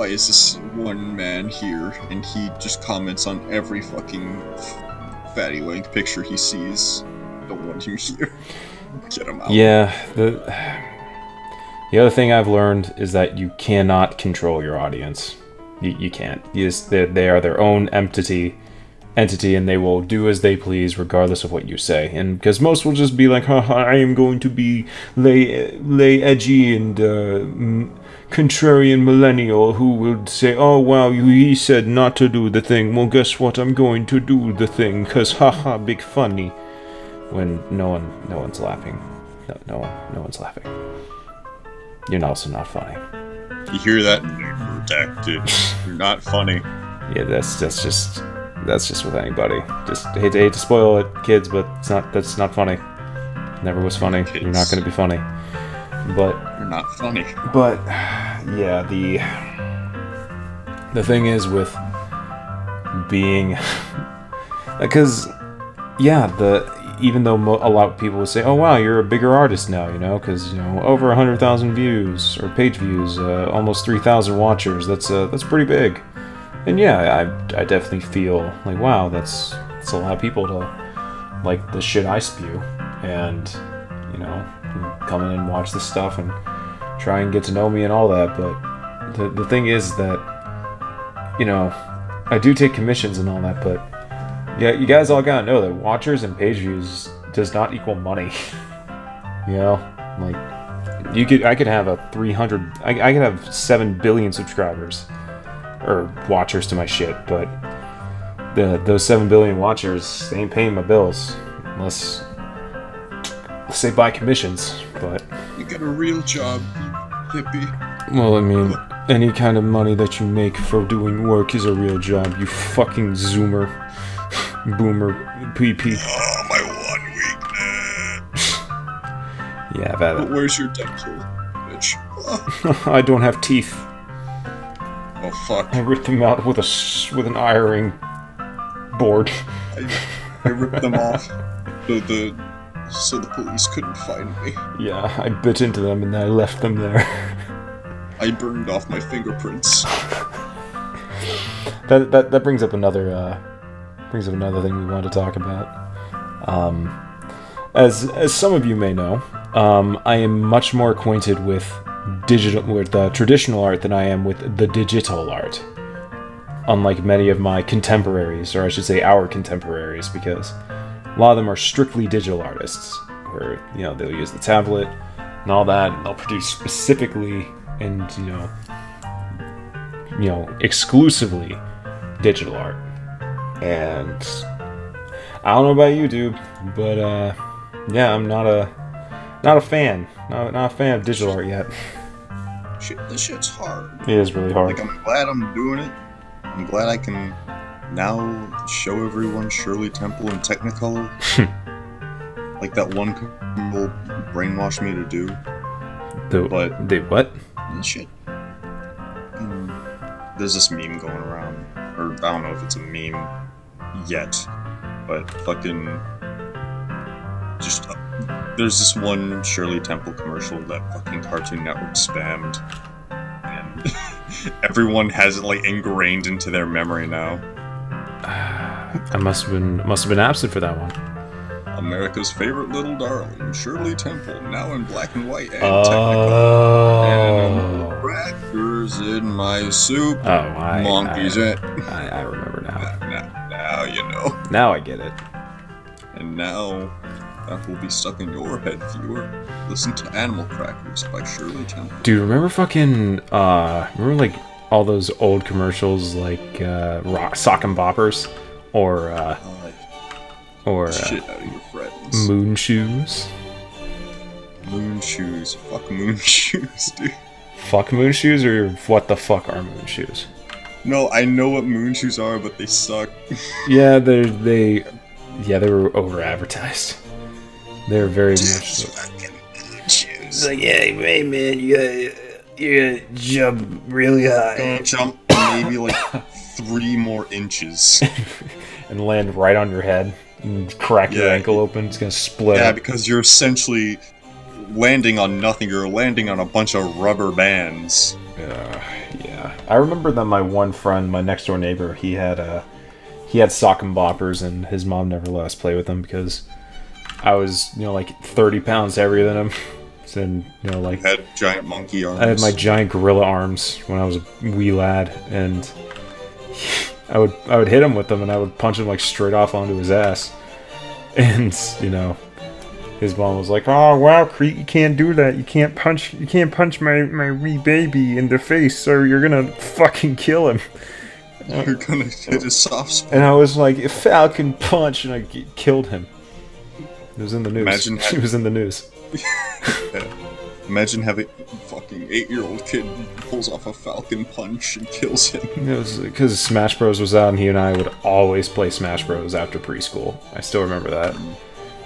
is this one man here and he just comments on every fucking fatty wank picture he sees? Don't want him here. Get him out. Yeah, the other thing I've learned is that you cannot control your audience. You can't. They are their own entity, and they will do as they please regardless of what you say. And because most will just be like, haha, I am going to be lay edgy and contrarian millennial who will say, oh wow, he said not to do the thing. Well, guess what? I'm going to do the thing because haha, big funny. When no one's laughing. No one's laughing. You're also not funny. You hear that? Redacted. You're not funny. Yeah, that's just with anybody. Just hate to spoil it, kids, but that's not funny. Never was funny. Kids. You're not gonna be funny. But you're not funny. But yeah, the thing is with being, because even though a lot of people would say, oh wow, you're a bigger artist now, you know, because, you know, over 100,000 views or page views, almost 3,000 watchers, that's pretty big. And yeah, I definitely feel like, wow, that's a lot of people to like the shit I spew, and, you know, come in and watch this stuff and try and get to know me and all that. But the thing is that, you know, I do take commissions and all that, but yeah, you guys all gotta know that watchers and page views does not equal money. You know, like I could have a 300, I could have 7 billion subscribers or watchers to my shit, but those 7 billion watchers, they ain't paying my bills unless they buy commissions. But you got a real job, you hippie. Well, I mean, any kind of money that you make for doing work is a real job, you fucking zoomer. Boomer PP. Oh, my one weakness. Yeah, that. But where's your dental, bitch? I don't have teeth. Oh fuck! I ripped them out with an ironing board. I ripped them off, so the police couldn't find me. Yeah, I bit into them and I left them there. I burned off my fingerprints. That brings up another thing we want to talk about. As some of you may know, I am much more acquainted with traditional art than I am with the digital art. Unlike many of my contemporaries, or I should say our contemporaries, because a lot of them are strictly digital artists, where, you know, they'll use the tablet and all that, and they'll produce specifically and, you know, exclusively digital art. And I don't know about you, dude, but yeah, I'm not a fan. Not a fan of digital art yet. Shit, this shit's hard. It is really hard. Like, I'm glad I'm doing it. I'm glad I can now show everyone Shirley Temple in Technicolor. Like that one people brainwashed me to do. They what? Shit. There's this meme going around, or I don't know if it's a meme yet, but fucking just there's this one Shirley Temple commercial that fucking Cartoon Network spammed, and everyone has it like ingrained into their memory now. I must have been absent for that one. America's favorite little darling, Shirley Temple, now in black and white and Technicolor. And crackers in my soup. Oh, monkeys in. I remember now. Now you know. Now I get it. And now that will be stuck in your head, viewer. Listen to Animal Crackers by Shirley Temple. Dude, remember fucking remember like all those old commercials like Sock and Boppers or shit out of your friends. Moon Shoes. Moon Shoes. Fuck Moon Shoes, dude. Fuck Moon Shoes, or what the fuck are Moon Shoes? No, I know what Moon Shoes are, but they suck. Yeah, they were over advertised. They're very much so. Fucking Moon Shoes. It's like, hey man, you gotta jump really high. Gonna jump maybe like 3 more inches. And land right on your head. And crack your ankle open. It's gonna split. Yeah, because you're essentially landing on nothing. You're landing on a bunch of rubber bands. Yeah. I remember that my one friend, my next door neighbor, he had sock and boppers, and his mom never let us play with them because I was, you know, like 30 pounds heavier than him. And, you know, like, you had giant monkey arms. I had my giant gorilla arms when I was a wee lad, and I would hit him with them, and I would punch him like straight off onto his ass. And, you know, his mom was like, "Oh wow, Kreat, you can't do that. You can't punch my wee baby in the face, or you're gonna fucking kill him. You're gonna hit his soft spot." And I was like, "A falcon punch," and I killed him. It was in the news. It was in the news. Yeah. Imagine having a fucking 8-year-old kid pulls off a falcon punch and kills him. It was because Smash Bros was out, and he and I would always play Smash Bros after preschool. I still remember that.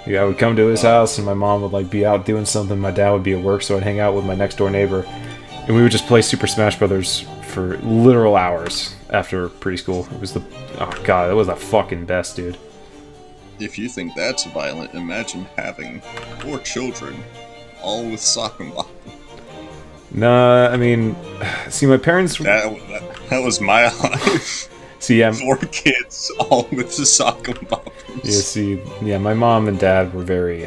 Yeah, I would come to his house, and my mom would like be out doing something. My dad would be at work, so I'd hang out with my next door neighbor, And we would just play Super Smash Brothers for literal hours after preschool. It was the... Oh god, that was the fucking best, dude. If you think that's violent, imagine having 4 children, all with sock and bop. Nah, I mean... See, my parents... That was my life. See, yeah... 4 kids, all with the sock and bop. Yeah, see, yeah, my mom and dad were very,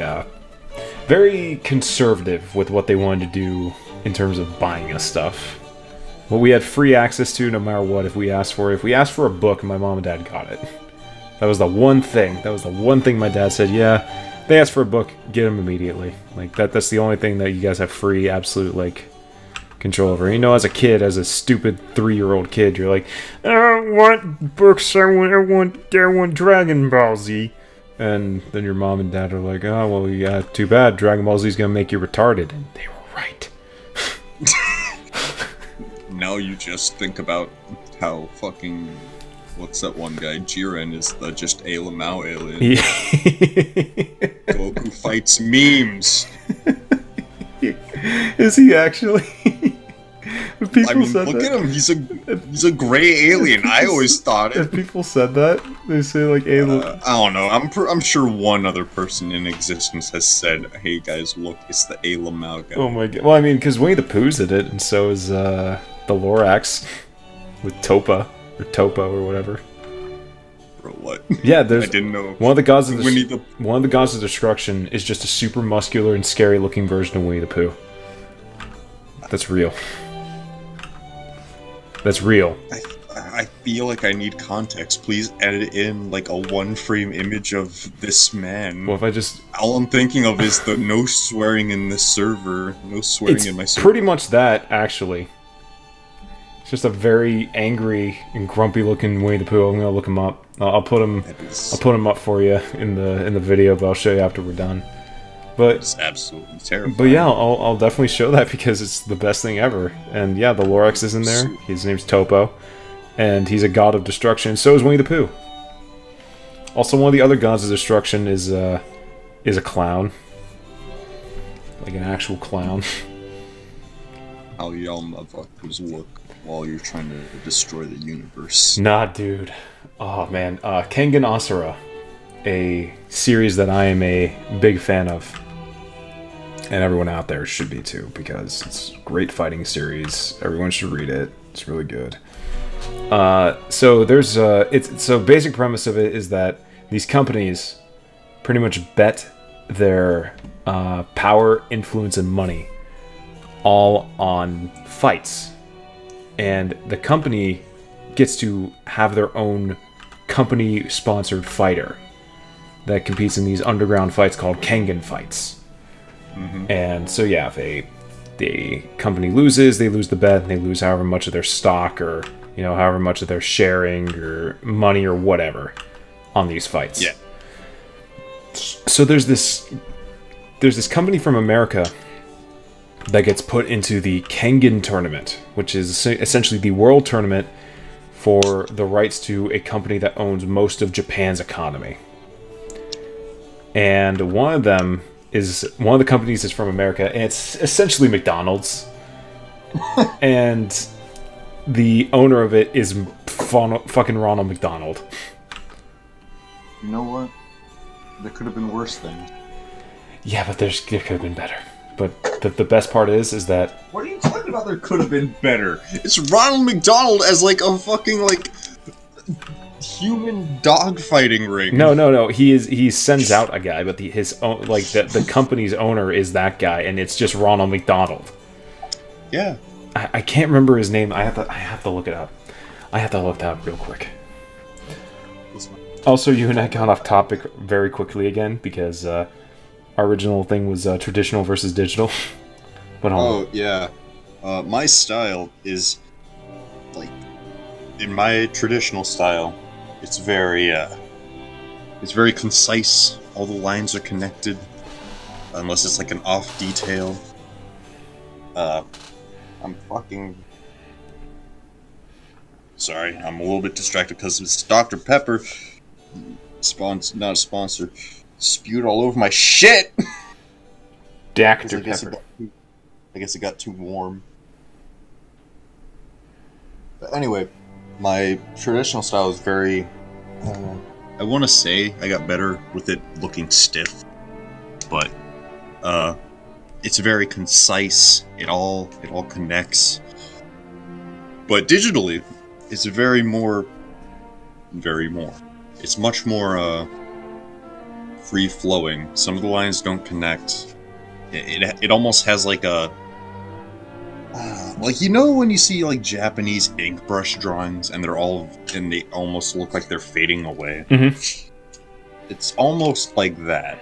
very conservative with what they wanted to do in terms of buying us stuff. What we had free access to, no matter what, if we asked for it. If we asked for a book, my mom and dad got it. That was the one thing. That was the one thing my dad said, yeah, they asked for a book, get them immediately. Like, that's the only thing that you guys have free, absolute, like, control over. You know, as a kid, as a stupid 3-year-old kid, you're like, I don't want books, I want Dragon Ball Z. And then your mom and dad are like, oh, well, yeah, too bad, Dragon Ball Z's gonna make you retarded. And they were right. Now you just think about how fucking... What's that one guy? Jiren is the just a Lamau alien. Yeah. Goku fights memes. Is he actually? I mean, look at him. He's a gray alien. I always thought it. If people said that, they say like alien. I don't know. I'm sure one other person in existence has said, "Hey guys, look, it's the a Lamau guy." Oh my god. Well, I mean, because Winnie the Pooh's did it, and so is the Lorax with Topa or Topo or whatever. Bro, what? Yeah, there's. I didn't know. One of the gods of destruction is just a super muscular and scary looking version of Winnie the Pooh. That's real. That's real. I feel like I need context. Please edit in like a 1-frame image of this man. Well, if I just... All I'm thinking of is the no swearing in this server. No swearing in my server. Pretty much that, actually. It's just a very angry and grumpy looking Winnie the Pooh. I'm gonna look him up. I'll put him up for you in the video, but I'll show you after we're done. But it's absolutely terrifying. But yeah, I'll definitely show that because it's the best thing ever. And yeah, the Lorax is in there. His name's Topo, and he's a god of destruction. So is Winnie the Pooh. Also, one of the other gods of destruction is a clown, like an actual clown. How y'all motherfuckers look while you're trying to destroy the universe. Nah, dude. Oh man, Kangin Asura, a series that I am a big fan of. And everyone out there should be too, because it's a great fighting series. Everyone should read it. It's really good. So there's so basic premise of it is that these companies pretty much bet their power, influence, and money all on fights, and the company gets to have their own company-sponsored fighter that competes in these underground fights called Kangin fights. And so yeah, if the company loses, they lose the bet, and they lose however much of their stock, or you know, however much of their sharing or money or whatever on these fights. Yeah. So there's this company from America that gets put into the Kangin tournament, which is essentially the world tournament for the rights to a company that owns most of Japan's economy. And one of the companies is from America, and it's essentially McDonald's. And the owner of it is fucking Ronald McDonald. You know what? There could have been worse things. Yeah, but there could have been better. But the best part is that... What are you talking about there could have been better? It's Ronald McDonald as like a fucking like... human dogfighting ring. No. He sends out a guy, but the company's owner is that guy, and it's just Ronald McDonald. Yeah. I can't remember his name. I have to look it up. I have to look that up real quick. Also, you and I got off topic very quickly again because our original thing was traditional versus digital. But yeah. My style is like in my traditional style. It's very concise. All the lines are connected, unless it's like an off detail. I'm fucking sorry. I'm a little bit distracted because it's Dr. Pepper. Not a sponsor. Spewed all over my shit. Dr. Pepper. I guess it got too warm. But anyway, my traditional style is very... I want to say I got better with it looking stiff, but it's very concise. It all connects. But digitally, it's very more. It's much more free flowing. Some of the lines don't connect. It almost has like a like, you know, when you see like Japanese ink brush drawings and they almost look like they're fading away. Mm-hmm. It's almost like that.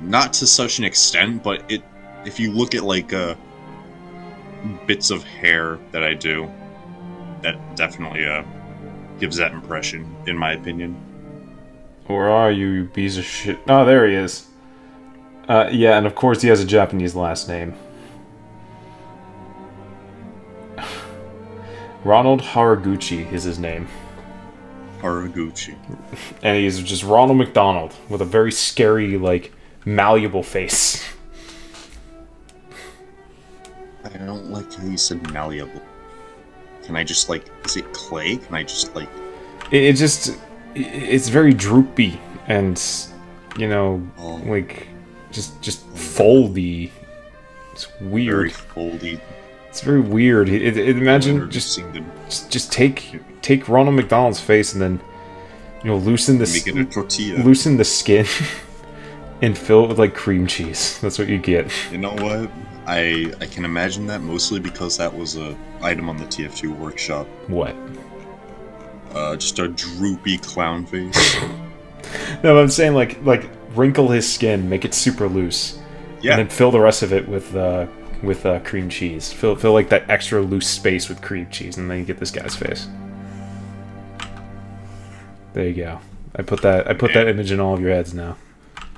Not to such an extent, but if you look at like bits of hair that I do, that definitely gives that impression, in my opinion. Where are you, you piece of shit? Oh, there he is. Yeah, and of course he has a Japanese last name. Ronald Haraguchi is his name. Haraguchi. And he's just Ronald McDonald with a very scary, like, malleable face. I don't like how you said malleable. Can I just, like, is it clay? Can I just, like... It's very droopy and, you know, like, just foldy. It's weird. Very foldy. It's very weird. Imagine just take Ronald McDonald's face and then, you know, loosen the skin and fill it with like cream cheese. That's what you get. You know what? I can imagine that mostly because that was a item on the TF2 workshop. What? Just a droopy clown face. No, I'm saying like wrinkle his skin, make it super loose, and then fill the rest of it with cream cheese. Fill like that extra loose space with cream cheese, and then you get this guy's face. There you go. I put that image in all of your heads now.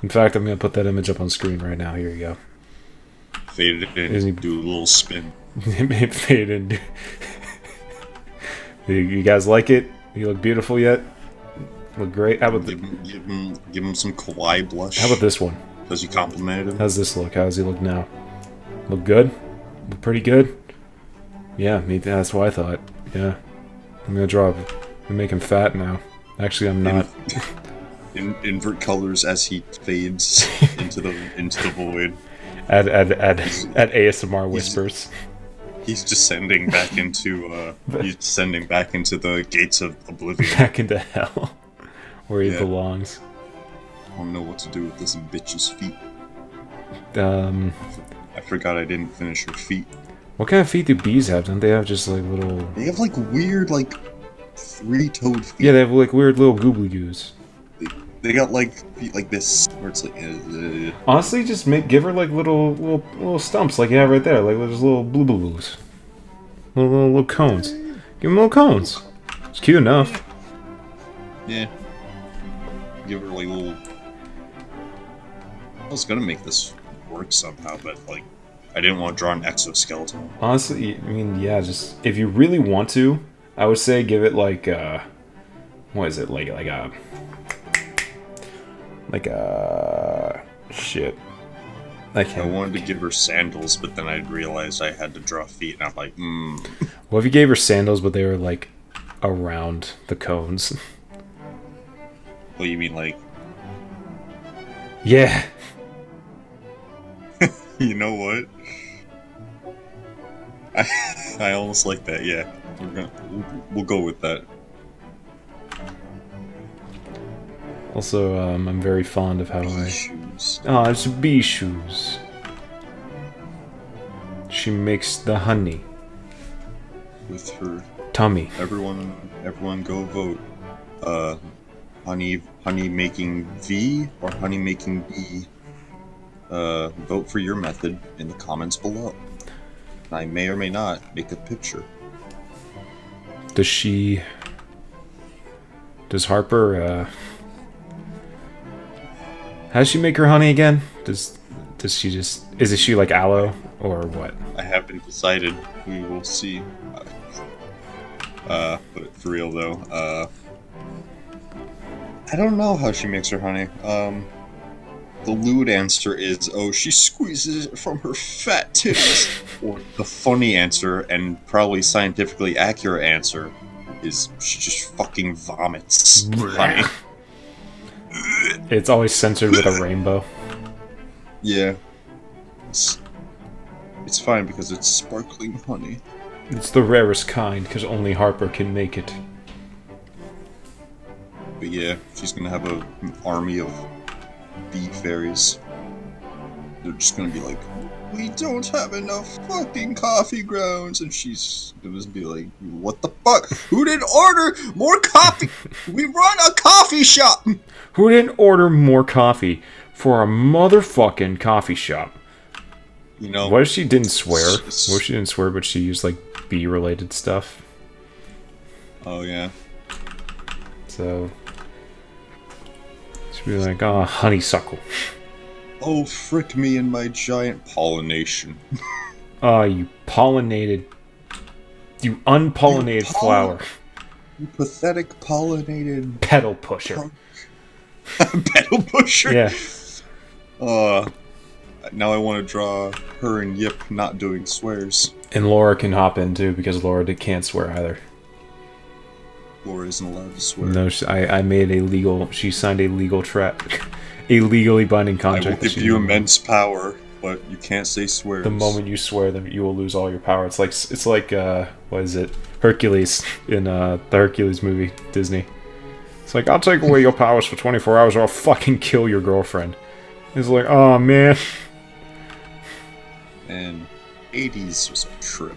In fact, I'm gonna put that image up on screen right now. Here you go. Fade it in. Do a little spin. Fade in. You guys like it? You look beautiful yet? Look great. How about give him some kawaii blush? How about this one? Does he complimented him? How's this look? How does he look now? Look good? Look pretty good? Yeah, that's what I thought. Yeah. I'm gonna draw him. I'm making him fat now. Actually, I'm not. Invert colors as he fades into the void. Add ASMR whispers. He's descending back into the gates of oblivion. Back into hell, where he belongs. I don't know what to do with this bitch's feet. I forgot I didn't finish her feet. What kind of feet do bees have? Don't they have just like little... They have like weird, like, three-toed feet. Yeah, they have like weird little goobly goos. They got like feet like this, where it's like... Honestly, just give her like little stumps like you have right there. Like there's little blue-blues. Little cones. Give them little cones. It's cute enough. Yeah. Give her like little... I was gonna make this work somehow, but like, I didn't want to draw an exoskeleton. Honestly, I mean, yeah, just if you really want to, I would say give it like what is it, like a shit. I wanted to give her sandals, but then I realized I had to draw feet, and I'm like, What if you gave her sandals, but they were like around the cones? What do you mean, like? Yeah. You know what? I almost like that. Yeah, we'll go with that. Also, I'm very fond of how bee shoes. Oh, it's bee shoes. She makes the honey with her tummy. Everyone, go vote. Honey making V or honey making B. Vote for your method in the comments below. I may or may not make a picture. Does Harper, how does she make her honey again? Does she just... Is she like aloe, or what? I haven't decided. We will see. But for real though, I don't know how she makes her honey. the lewd answer is, oh, she squeezes it from her fat titties. Or the funny answer, and probably scientifically accurate answer, is she just fucking vomits honey. It's always censored with a rainbow. Yeah. It's fine because it's sparkling honey. It's the rarest kind, because only Harper can make it. But yeah, she's gonna have an army of bee fairies. They're just gonna be like, we don't have enough fucking coffee grounds, and she's gonna be like, what the fuck? Who didn't order more coffee? We run a coffee shop! Who didn't order more coffee for a motherfucking coffee shop? You know, what if she didn't swear? What if she didn't swear, but she used, like, bee-related stuff? Oh, yeah. So... she'd be like, oh, honeysuckle. Oh, frick me and my giant pollination. Oh, you pollinated... you unpollinated flower. You pathetic pollinated... petal pusher. Petal pusher? Yeah. Now I want to draw her and Yip not doing swears. And Laura can hop in too, because Laura can't swear either. Laura isn't allowed to swear. No, I made a legal... she signed a legal a legally binding contract. I will give you immense power, but you can't say swears. The moment you swear them, you will lose all your power. It's like what is it? Hercules in the Hercules movie, Disney. It's like, I'll take away your powers for 24 hours or I'll fucking kill your girlfriend. It's like, oh man. And 80s was a trip.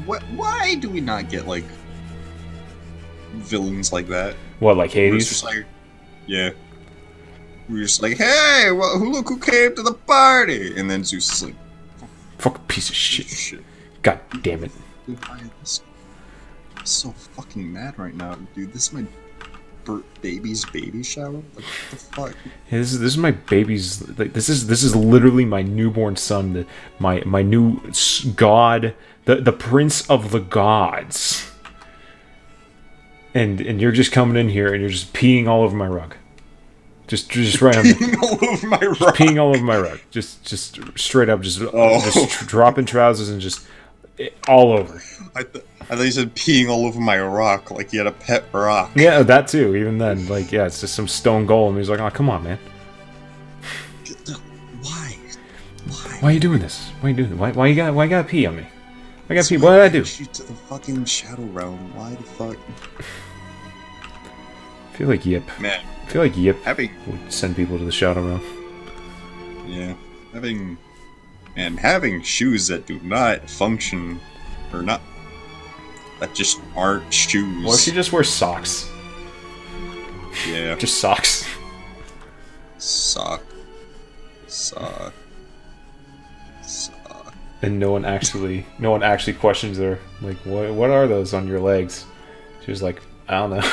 Why do we not get, like, villains like that? What, like Hades? Like, yeah. We're just like, hey, well, look who came to the party! And then Zeus is like, fucking piece of shit. God damn it. Dude, I'm so fucking mad right now, dude. This is my baby's baby shower? Like, what the fuck? Yeah, this is my baby's... like, this is literally my newborn son, my new god, the prince of the gods. And you're just coming in here and you're just peeing all over my rug. Just right on peeing all over my rug. Peeing all over my rug. Just straight up, just dropping trousers and just all over. I thought you said peeing all over my rock, like you had a pet rock. Yeah, that too. Even then, like, yeah, it's just some stone golem. He's like, oh, come on, man. Why? Why are you doing this? Why are you doing this? Why you gotta pee on me? I gotta pee. What did I do? Shoot to the fucking shadow realm. Why the fuck? I feel like Yip. Man. I feel like Yip would send people to the shadow realm. Yeah, having shoes that do not function, or not, that just aren't shoes. What if she just wears socks? Yeah. Just socks. Sock. And no one actually questions her. Like, what are those on your legs? She was like, I don't know.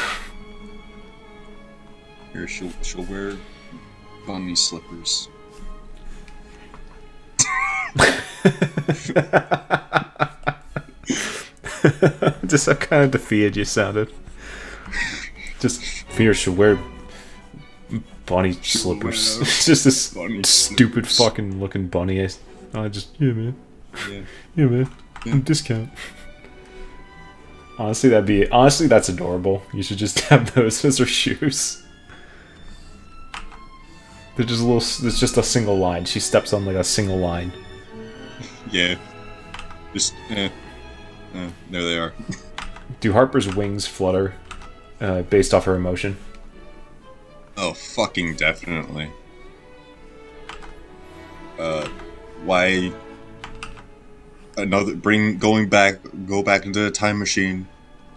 Here, she'll wear bunny slippers. Just how kind of defeated you sounded. Just fear she'll wear bunny slippers. It's just this stupid fucking looking bunny. Yeah, man. Yeah, man. Yeah. Discount. Honestly, that's adorable. You should just have those as her shoes. They're just it's just a single line. She steps on like a single line. Yeah. Just, there they are. Do Harper's wings flutter based off her emotion? Oh, fucking definitely. Why... go back into the time machine.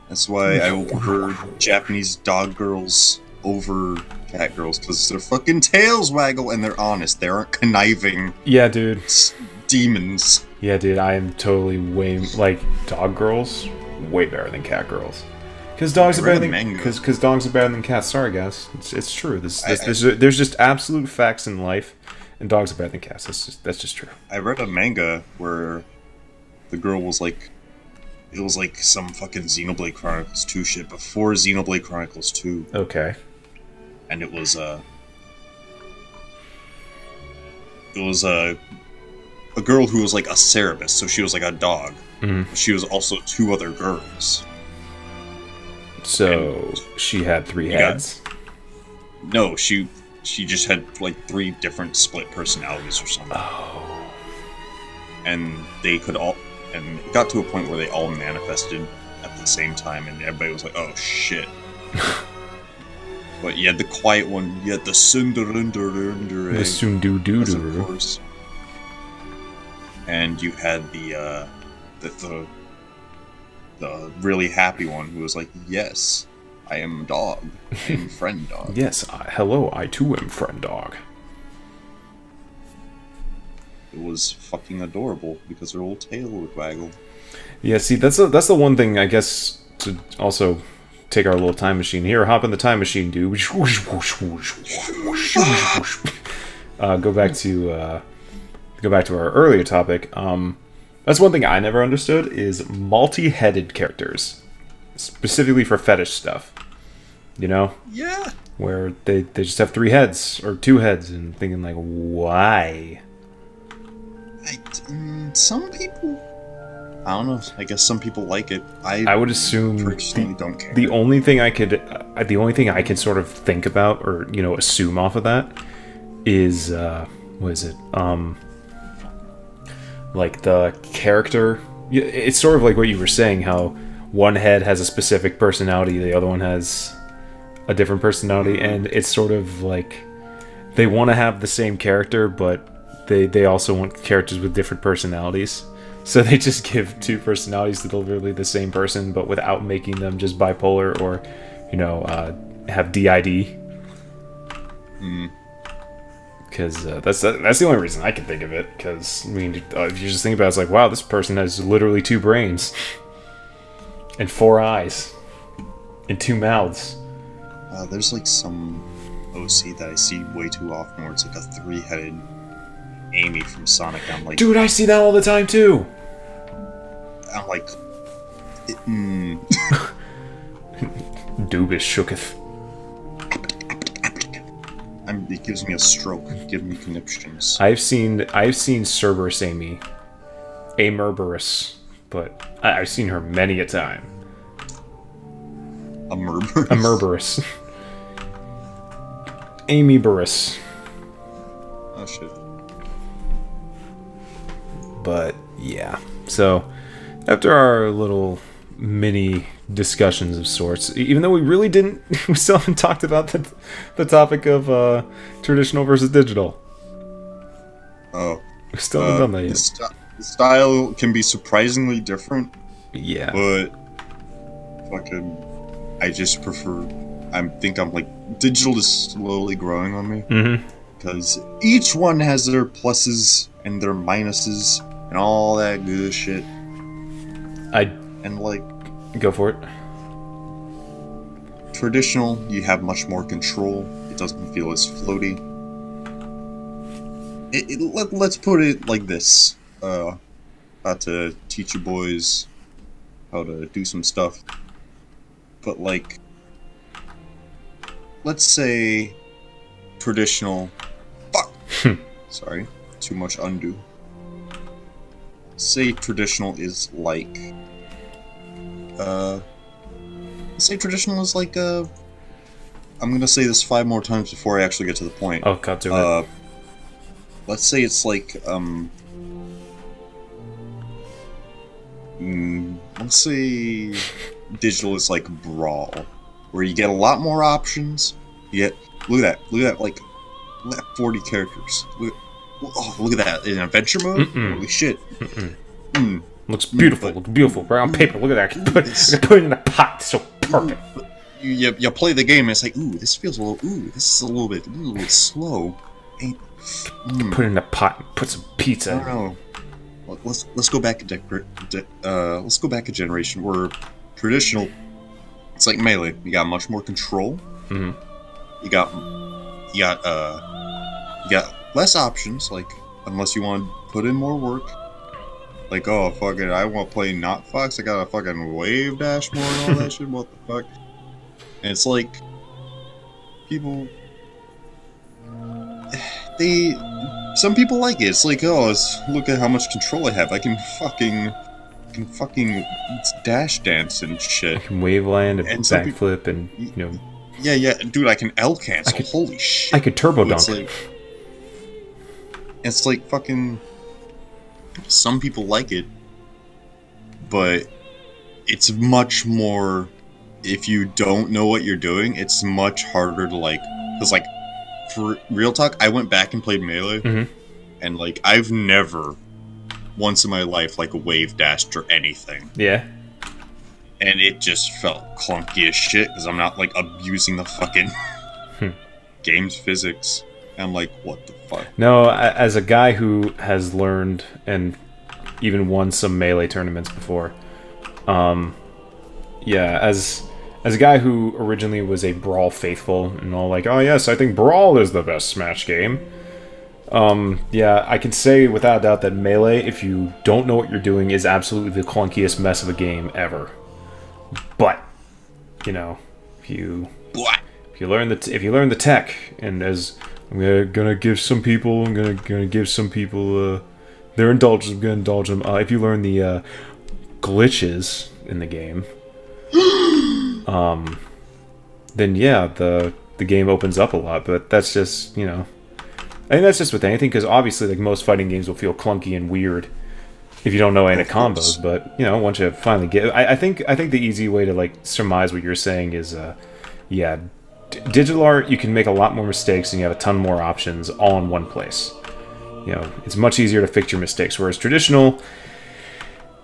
That's why I will prefer Japanese dog girls over cat girls, because their fucking tails waggle and they're honest. They aren't conniving. Yeah, dude. Demons. Yeah, dude. I am totally like dog girls, way better than cat girls. Because dogs are better than because dogs are better than cats. Sorry, guys. It's true. There's just absolute facts in life, and dogs are better than cats. That's just true. I read a manga where the girl was like, it was like some fucking Xenoblade Chronicles 2 shit before Xenoblade Chronicles 2. Okay. And it was it was a girl who was like a Cerebus, so she was like a dog. Mm-hmm. She was also 2 other girls. So And she had 3 heads. No, she just had like 3 different split personalities or something. Oh. And they could all, and it got to a point where they all manifested at the same time, and everybody was like, "Oh shit!" But you had the quiet one, you had the Sundurundurundure, The Sundu-doo-doo. of course, and you had the really happy one who was like, "Yes, I am a dog. I am friend dog." Yes, hello, I too am friend dog. It was fucking adorable because their little tail would waggle. Yeah, see, that's the one thing, I guess, to also take our little time machine here. Hop in the time machine, dude. Go back to our earlier topic. That's one thing I never understood is multi-headed characters, specifically for fetish stuff. You know? Yeah. Where they just have 3 heads or 2 heads, and thinking like, why? Some people, I don't know. I guess some people like it. I would assume personally don't care. The only thing I could sort of think about, or assume off of that, is what is it? Like the character. It's sort of like what you were saying, how one head has a specific personality, the other one has a different personality, and it's sort of like they want to have the same character, but they also want characters with different personalities. So they just give 2 personalities to literally the same person, but without making them just bipolar or, have DID. Because that's the only reason I can think of it. Because, I mean, if you just think about it, it's like, wow, this person has literally 2 brains. And 4 eyes. And 2 mouths. There's like some OC that I see way too often where it's like a 3-headed Amy from Sonic. I'm like, dude, I see that all the time too. I'm like, Doobish shooketh. It gives me a stroke. Give me conniptions. I've seen Cerberus Amy, Amurberus, but I've seen her many a time. A Murberus. Amurberus. Amyberus. Oh shit. But yeah, so after our little mini discussions of sorts, even though we really didn't, we still haven't talked about the topic of traditional versus digital. Oh, We still haven't done that yet. The style can be surprisingly different. Yeah, But fucking, I just prefer. I think I'm like digital is slowly growing on me because each one has their pluses and their minuses and all that good shit. And like, go for it. Traditional, you have much more control. It doesn't feel as floaty. Let's put it like this. About to teach you boys how to do some stuff. But like, let's say traditional. Fuck. Sorry, too much undo. Say traditional is like. Say traditional is like I'm gonna say this 5 more times before I actually get to the point. Oh, cut to it. Let's say it's like let's say digital is like Brawl, where you get a lot more options. You get look at that, like look at 40 characters. Look at that in adventure mode. Holy shit! Looks beautiful. Looks beautiful. Right on paper. Look at that. Put it in a pot. So perfect. You play the game and it's like, ooh, this feels a little. Ooh, this is a little bit slow. Put it in a pot and put some pizza. I don't know. Let's go back let's go back a generation where traditional. It's like Melee. You got much more control. You got less options. Like unless you want to put in more work. Like, oh, fuck it, I want to play not Fox, I gotta fucking wave dash more and all that shit, what the fuck? And it's like, people, some people like it. It's like, oh, look at how much control I have. I can fucking dash dance and shit. I can wave land and backflip and, you know... Yeah, dude, I can L cancel. Holy shit. I could turbo dunk. It's like fucking... Some people like it, but it's much more... If you don't know what you're doing, it's much harder to, like... Because, like, for real talk, I went back and played Melee, and, like, I've never... once in my life, like, a wave dashed or anything. Yeah. And it just felt clunky as shit, because I'm not, like, abusing the fucking game's physics. I'm like, what the fuck? No, as a guy who has learned and even won some Melee tournaments before, yeah, as a guy who originally was a Brawl faithful, and all like, oh yes, I think Brawl is the best Smash game. Yeah, I can say without a doubt that Melee, if you don't know what you're doing, is absolutely the clunkiest mess of a game ever. But, you know, if you learn the tech, and as I'm gonna give some people, their indulgence. I'm gonna indulge them. If you learn the glitches in the game, then yeah, the game opens up a lot. But that's just, you know. I think that's just with anything, because obviously, like, most fighting games will feel clunky and weird if you don't know any combos. But, you know, once you finally get... I think the easy way to, like, surmise what you're saying is, yeah, digital art, you can make a lot more mistakes and you have a ton more options all in one place. You know, it's much easier to fix your mistakes, whereas traditional,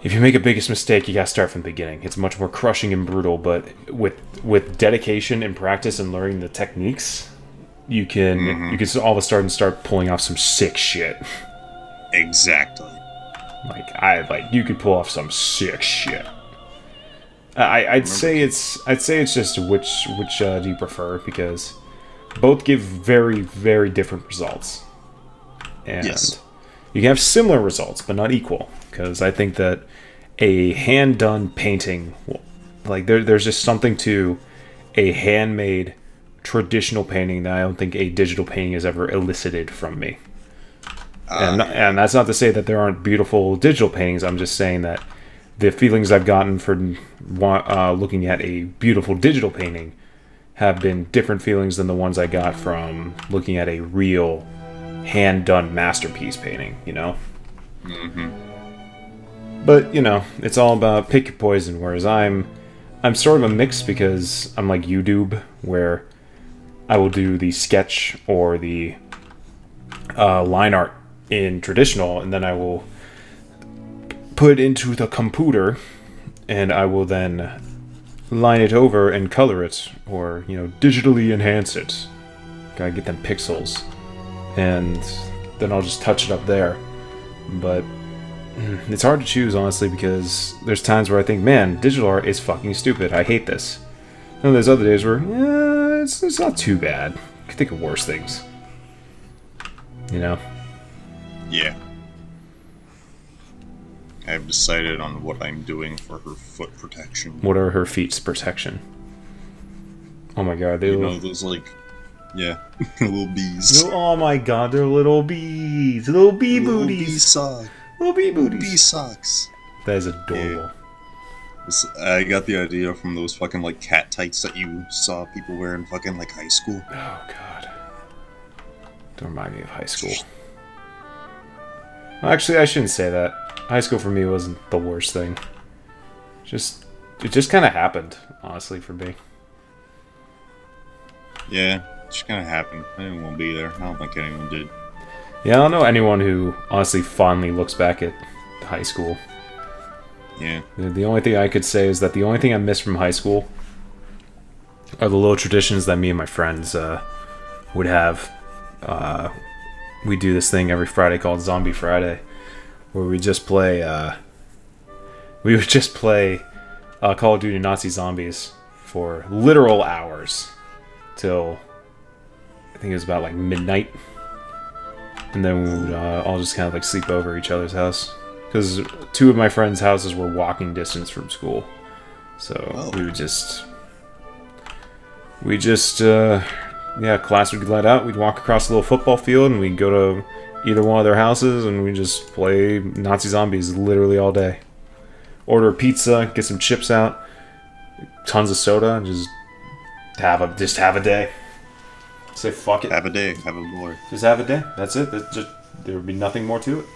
if you make a biggest mistake, you gotta start from the beginning. It's much more crushing and brutal, but with dedication and practice and learning the techniques... You can all of a sudden start pulling off some sick shit. Exactly. You could pull off some sick shit. I'd say it's just which do you prefer, because both give very, very different results. And you can have similar results, but not equal, because I think that a hand done painting, like there's just something to a handmade traditional painting that I don't think a digital painting has ever elicited from me. And that's not to say that there aren't beautiful digital paintings. I'm just saying that the feelings I've gotten from looking at a beautiful digital painting have been different feelings than the ones I got from looking at a real hand-done masterpiece painting, you know? But, you know, it's all about pick your poison, whereas I'm sort of a mix, because I'm like YouTube, where I will do the sketch or the line art in traditional, and then I will put it into the computer, and I will then line it over and color it, or, you know, digitally enhance it. Gotta get them pixels, and then I'll just touch it up there. But it's hard to choose, honestly, because there's times where I think, man, digital art is fucking stupid. I hate this. And there's other days where, yeah, it's not too bad. I can think of worse things. You know? Yeah. I've decided on what I'm doing for her foot protection. What are her feet's protection? Oh my god, you know those, like, yeah, little bees. Oh my god, they're little bees. Little bee booties. Bee socks. Little bee booties. Bee socks. That is adorable. Yeah. I got the idea from those fucking, like, cat tights that you saw people wear in fucking, like, high school. Oh, God. Don't remind me of high school. Well, actually, I shouldn't say that. High school for me wasn't the worst thing. It just kind of happened, honestly, for me. Yeah, it just kind of happened. I didn't want to be there. I don't think anyone did. Yeah, I don't know anyone who, honestly, fondly looks back at high school. Yeah. The only thing I could say is that the only thing I miss from high school are the little traditions that me and my friends would have. We do this thing every Friday called Zombie Friday, where we just play. We would just play Call of Duty Nazi Zombies for literal hours till I think it was about like midnight, and then we would all just kind of like sleep over at each other's house. Because two of my friends' houses were walking distance from school. So we would just... yeah, class would get let out. We'd walk across the little football field, and we'd go to either one of their houses, and we just play Nazi zombies literally all day. Order a pizza, get some chips out, tons of soda, and just have a day. Say fuck it. Have a day. Have a more. Just have a day. That's it. There would be nothing more to it.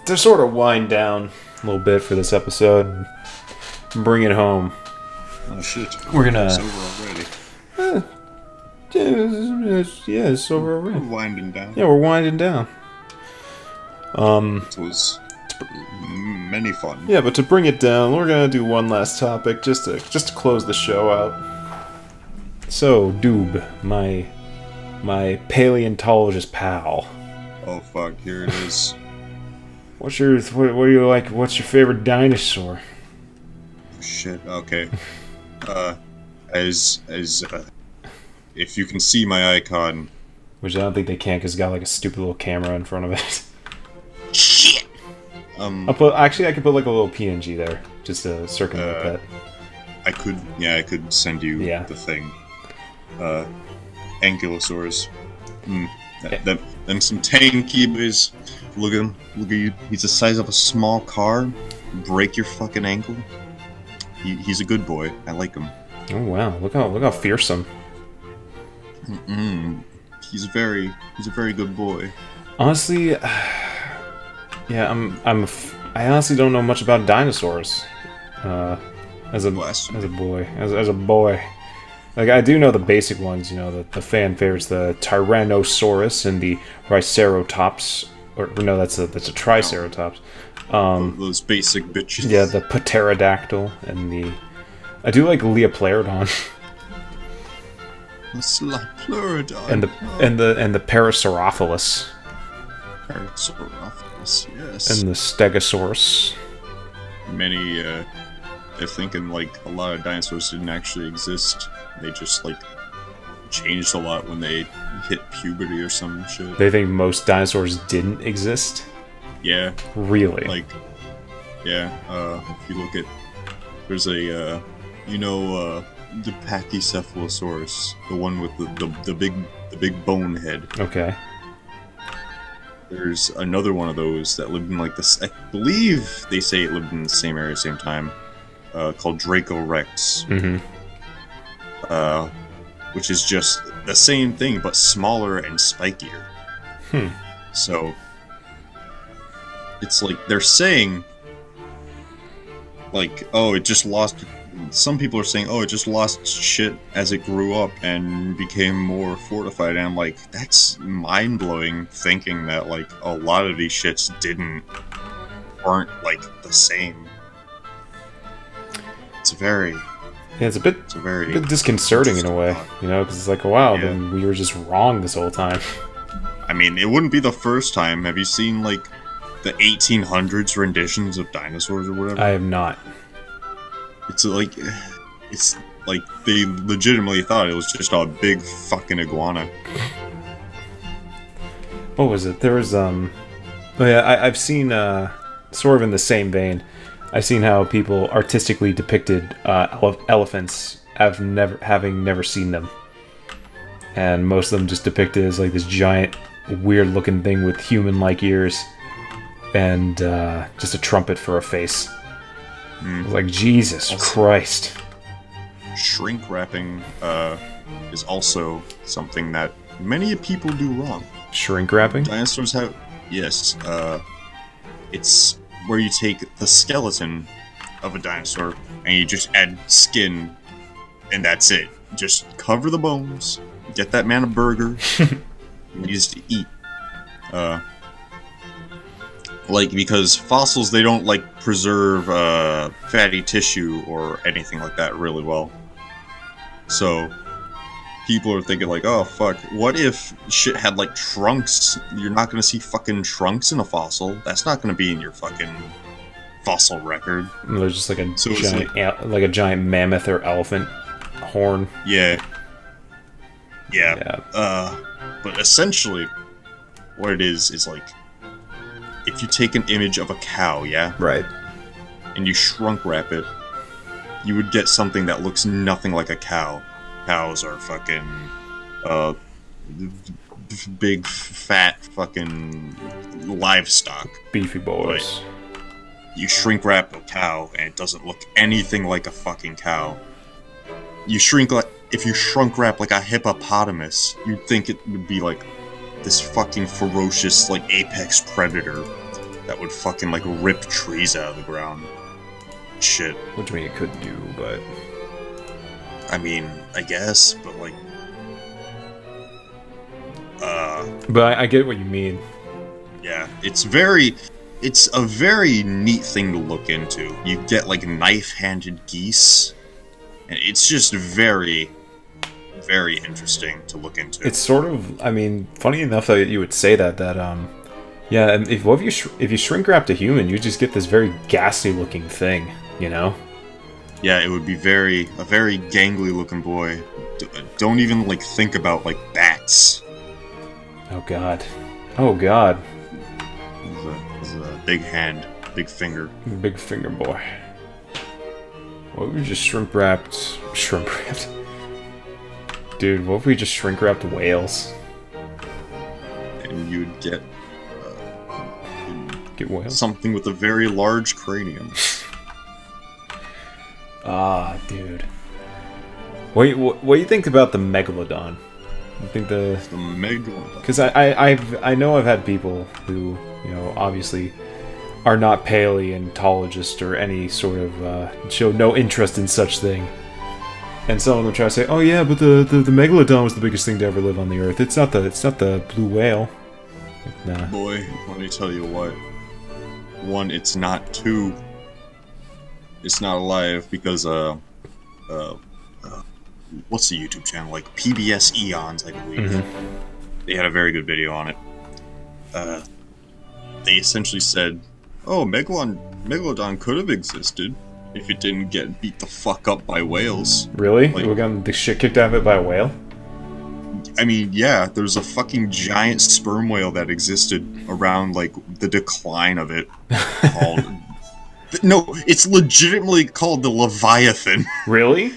To sort of wind down a little bit for this episode, and bring it home. Oh shit. We're gonna. It's over already. Yeah, it's over already. We're winding down. Yeah, we're winding down. It was many fun. Yeah, but to bring it down, we're gonna do one last topic just to close the show out. So, Doob, my paleontologist pal. Oh fuck! Here it is. What do you like? What's your favorite dinosaur? Shit. Okay. If you can see my icon. Which I don't think they can, because it's got like a stupid little camera in front of it. Shit. I could put like a little PNG there, just to circumvent that. I could send you the thing. Ankylosaurus. Them some tanky boys. Look at him. Look at you. He's the size of a small car. Break your fucking ankle. He's a good boy. I like him. Oh wow! Look how fearsome. He's a very good boy. Honestly, yeah, I honestly don't know much about dinosaurs. As a boy, like I do know the basic ones. You know, the fan favorites, the Tyrannosaurus and the Triceratops. Or no, that's a Triceratops. Those basic bitches. Yeah, the Pterodactyl and I do like Leoplerodon. And the Paraceraphilus. Paraceraphilus, yes. And the Stegosaurus. Many, they're thinking like a lot of dinosaurs didn't actually exist. They just like changed a lot when they hit puberty or some shit. They think most dinosaurs didn't exist? Yeah. Really? Like, yeah, if you look at, there's a, the Pachycephalosaurus, the one with the big bone head. Okay. There's another one of those that lived in like this. I believe they say it lived in the same area, same time, called Dracorex. Which is just the same thing but smaller and spikier. So it's like they're saying, like, oh, it just lost. Some people are saying, oh, it just lost shit as it grew up and became more fortified. And I'm like, that's mind-blowing thinking that, like, a lot of these shits aren't, like, the same. It's very disconcerting in a way, you know, because it's like, wow, then we were just wrong this whole time. I mean, it wouldn't be the first time. Have you seen, like, the 1800s renditions of dinosaurs or whatever? I have not. It's like they legitimately thought it was just a big fucking iguana. What was it? There was oh yeah, I've seen sort of in the same vein. I've seen how people artistically depicted elephants having never seen them, and most of them just depicted as like this giant, weird-looking thing with human-like ears, and just a trumpet for a face. Like, Jesus Christ. Shrink wrapping is also something that many people do wrong. Shrink wrapping? Dinosaurs have... Yes. It's where you take the skeleton of a dinosaur and you just add skin and that's it. Just cover the bones, get that man a burger, he needs to eat. Like, because fossils, they don't, like, preserve fatty tissue or anything like that really well. So, people are thinking, like, oh, fuck, what if shit had, like, trunks? You're not gonna see fucking trunks in a fossil. That's not gonna be in your fucking fossil record. There's just, like, a giant mammoth or elephant horn. Yeah. But essentially, what it is like, if you take an image of a cow, yeah? Right. And you shrunk wrap it, you would get something that looks nothing like a cow. Cows are fucking, big, fat, fucking livestock. Beefy boys. You shrink wrap a cow, and it doesn't look anything like a fucking cow. If you shrunk wrap like a hippopotamus, you'd think it would be like this fucking ferocious, like, apex predator that would fucking, like, rip trees out of the ground. Shit. Which I mean, it could do, but... I mean, I guess, but, like... But I get what you mean. Yeah, it's a very neat thing to look into. You get, like, knife-handed geese, and it's just very, very interesting to look into. It's sort of, I mean, funny enough that you would say that, yeah, if you shrink wrapped a human, you just get this very ghastly looking thing, you know? Yeah, it would be a very gangly looking boy. Don't even, like, think about, like, bats. Oh god. Oh god. He's a big hand, big finger. Big finger boy. What if we just shrink wrapped... Dude, what if we just shrink wrapped whales? And you'd get... Get whales? Something with a very large cranium. Ah, dude. What do you think about the Megalodon? I think the Megalodon. Because I know I've had people who, you know, obviously are not paleontologists or any sort of show no interest in such thing, and some of them try to say, "Oh yeah, but the Megalodon was the biggest thing to ever live on the Earth. It's not the blue whale." Like, nah. Boy, let me tell you what. One, it's not. Two, it's not alive because what's the YouTube channel? Like PBS Eons, I believe. Mm-hmm. They had a very good video on it. They essentially said, "Oh, Megalodon could have existed if it didn't get beat the fuck up by whales." Really? Like, We got the shit kicked out of it by a whale? I mean, yeah, there's a fucking giant sperm whale that existed around, like, the decline of it, called... No, it's legitimately called the Leviathan. Really?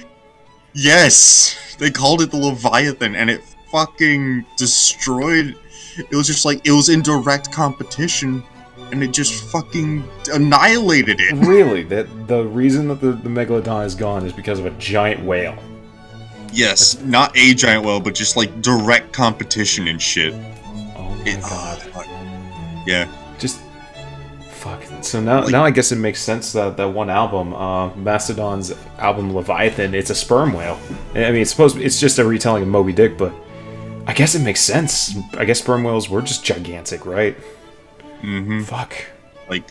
Yes! They called it the Leviathan, and it fucking destroyed... It was just like, it was in direct competition, and it just fucking annihilated it. Really? The reason that the Megalodon is gone is because of a giant whale? Yes, not a giant whale, but just, like, direct competition and shit. Oh my god. Yeah. Just... Fuck. So now I guess it makes sense that that one album, Mastodon's album Leviathan, it's a sperm whale. I mean, it's just a retelling of Moby Dick, but I guess it makes sense. I guess sperm whales were just gigantic, right? Mm-hmm. Fuck. Like,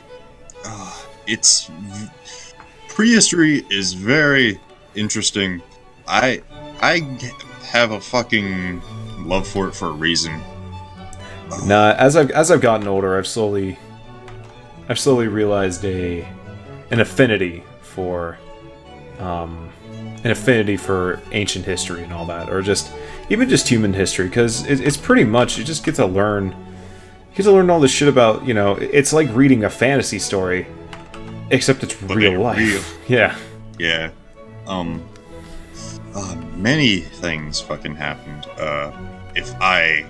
it's... Prehistory is very interesting. I have a fucking love for it for a reason. Nah, as I've gotten older, I've slowly realized an affinity for ancient history and all that, or even just human history, because it's pretty much, you just get to learn all this shit about, you know, it's like reading a fantasy story, except it's real life. Yeah. Yeah. Many things fucking happened. If I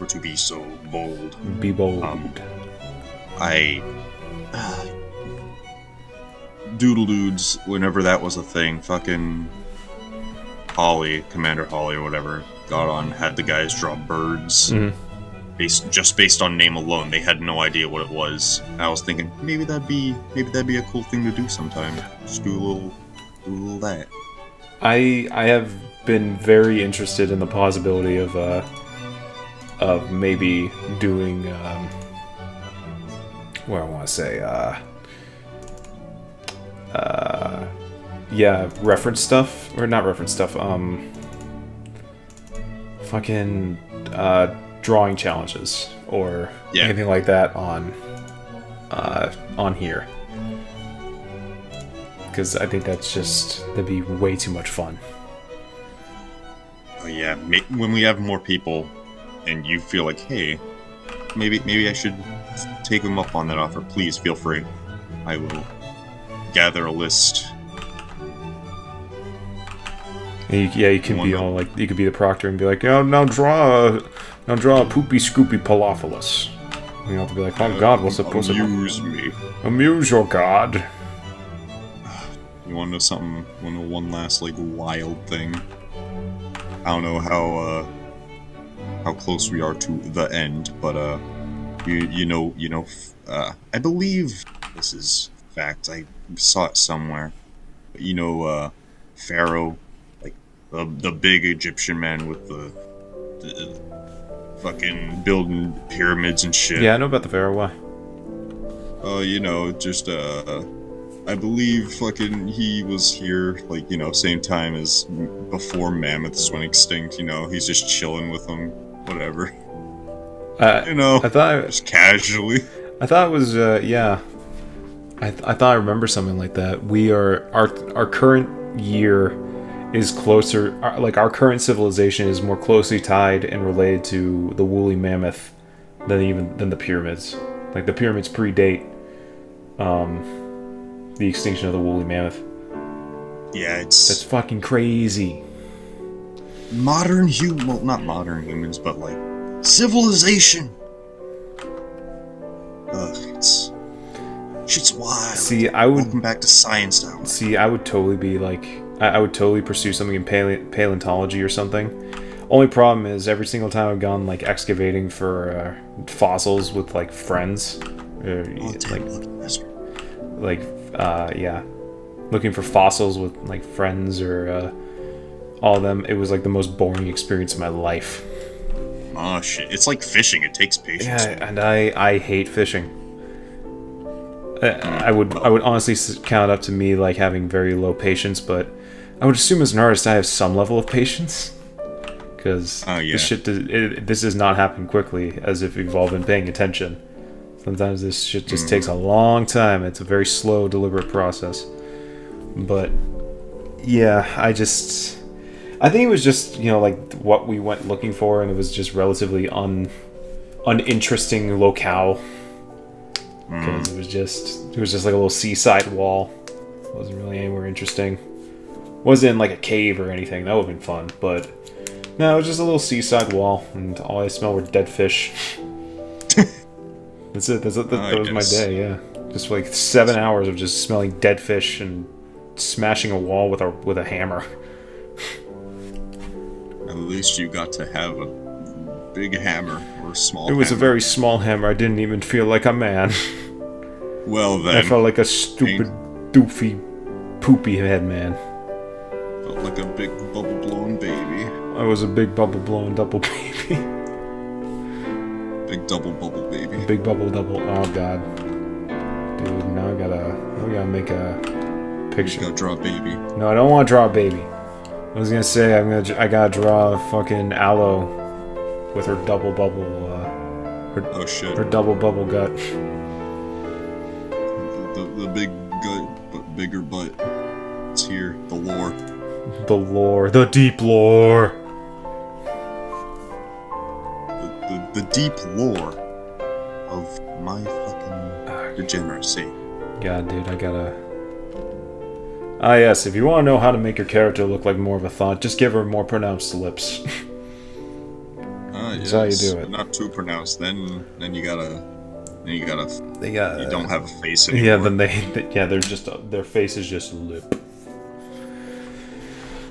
were to be so bold. Be bold. Doodle Dudes, whenever that was a thing, fucking Holly, Commander Holly or whatever, got on, had the guys draw birds. Mm-hmm. Based on name alone. They had no idea what it was. I was thinking, maybe that'd be a cool thing to do sometime. Just do a little that. I have been very interested in the possibility of maybe doing what I want to say, yeah, reference stuff, or not reference stuff, fucking drawing challenges or anything like that on here. Because I think that'd be way too much fun. Oh yeah, when we have more people, and you feel like, hey, maybe I should take them up on that offer, please feel free. I will gather a list. And you can be all like, you could be the proctor and be like, now draw a poopy scoopy Palophilus. And you have to be like, oh god, what's supposed to amuse me? Amuse your god. You wanna know something? Wanna know one last like wild thing? I don't know how close we are to the end, but I believe this is fact. I saw it somewhere. But Pharaoh, like the big Egyptian man with the fucking building pyramids and shit. Yeah, I know about the Pharaoh. Why? I believe fucking he was here, like, same time as before mammoths went extinct, he's just chilling with them, whatever. I thought just casually. I thought it was, yeah. I thought I remember something like that. Our current year is closer, our current civilization is more closely tied and related to the woolly mammoth than the pyramids. Like, the pyramids predate the extinction of the woolly mammoth. Yeah, that's fucking crazy. Not modern humans, but like civilization. Shit's wild. See, welcome back to science now. See, I would totally be like, I would totally pursue something in paleontology or something. Only problem is every single time I've gone like excavating for fossils with like friends, looking for fossils with like friends or all of them, it was like the most boring experience of my life. Oh shit! It's like fishing. It takes patience. Yeah, and I hate fishing. I would honestly count it up to me like having very low patience, but I would assume as an artist I have some level of patience, because this does not happen quickly as if you've all been paying attention. Sometimes this shit just takes a long time. It's a very slow, deliberate process. But yeah, I think it was just, like what we went looking for, and it was just relatively uninteresting locale. Because it was just like a little seaside wall. It wasn't really anywhere interesting. Wasn't in like a cave or anything. That would have been fun, but no, it was just a little seaside wall, and all I smelled were dead fish. That's it. That was my day. Yeah, just like 7 hours of just smelling dead fish and smashing a wall with a hammer. At least you got to have a big hammer or a small. It was a very small hammer. I didn't even feel like a man. Well then, I felt like a stupid, doofy, poopy head man. Felt like a big bubble blowing baby. I was a big bubble blowing double baby. Big double bubble baby. Big bubble double. Oh god, dude. Now I gotta make a picture. You gotta draw a baby. No, I don't want to draw a baby. I was gonna say I gotta draw a fucking aloe with her double bubble. Oh shit. Her double bubble gut. The big gut, but bigger butt. It's here. The lore. The lore. The deep lore. The deep lore of my fucking degeneracy. God, dude, I gotta. Ah, yes. If you want to know how to make your character look like more of a thought, just give her more pronounced lips. That's how you do it. Not too pronounced. Then you gotta. You don't have a face anymore. Yeah, then they're just their face is just a lip.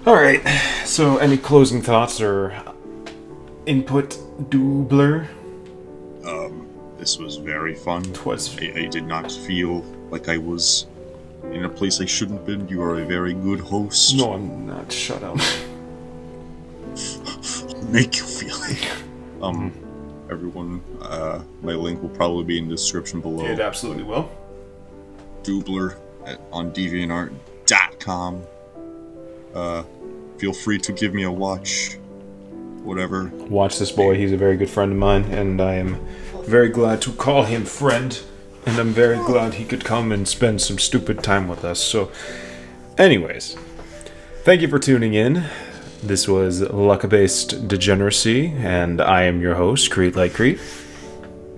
All right. So, any closing thoughts or input, Doobler? This was very fun. I did not feel like I was in a place I shouldn't have been. You are a very good host. No, I'm not. Shut up. Make you feel it. Everyone, my link will probably be in the description below. It absolutely will. Doobler on Deviantart.com. Feel free to give me a watch. Whatever. Watch this boy. He's a very good friend of mine, and I am very glad to call him friend. And I'm very glad he could come and spend some stupid time with us. So, anyways, thank you for tuning in. This was Luck-Based Degeneracy, and I am your host, Kreat-Like-Crete.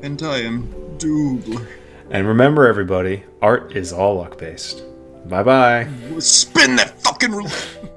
And I am Doobler. And remember, everybody, art is all luck-based. Bye-bye. Spin that fucking roulette!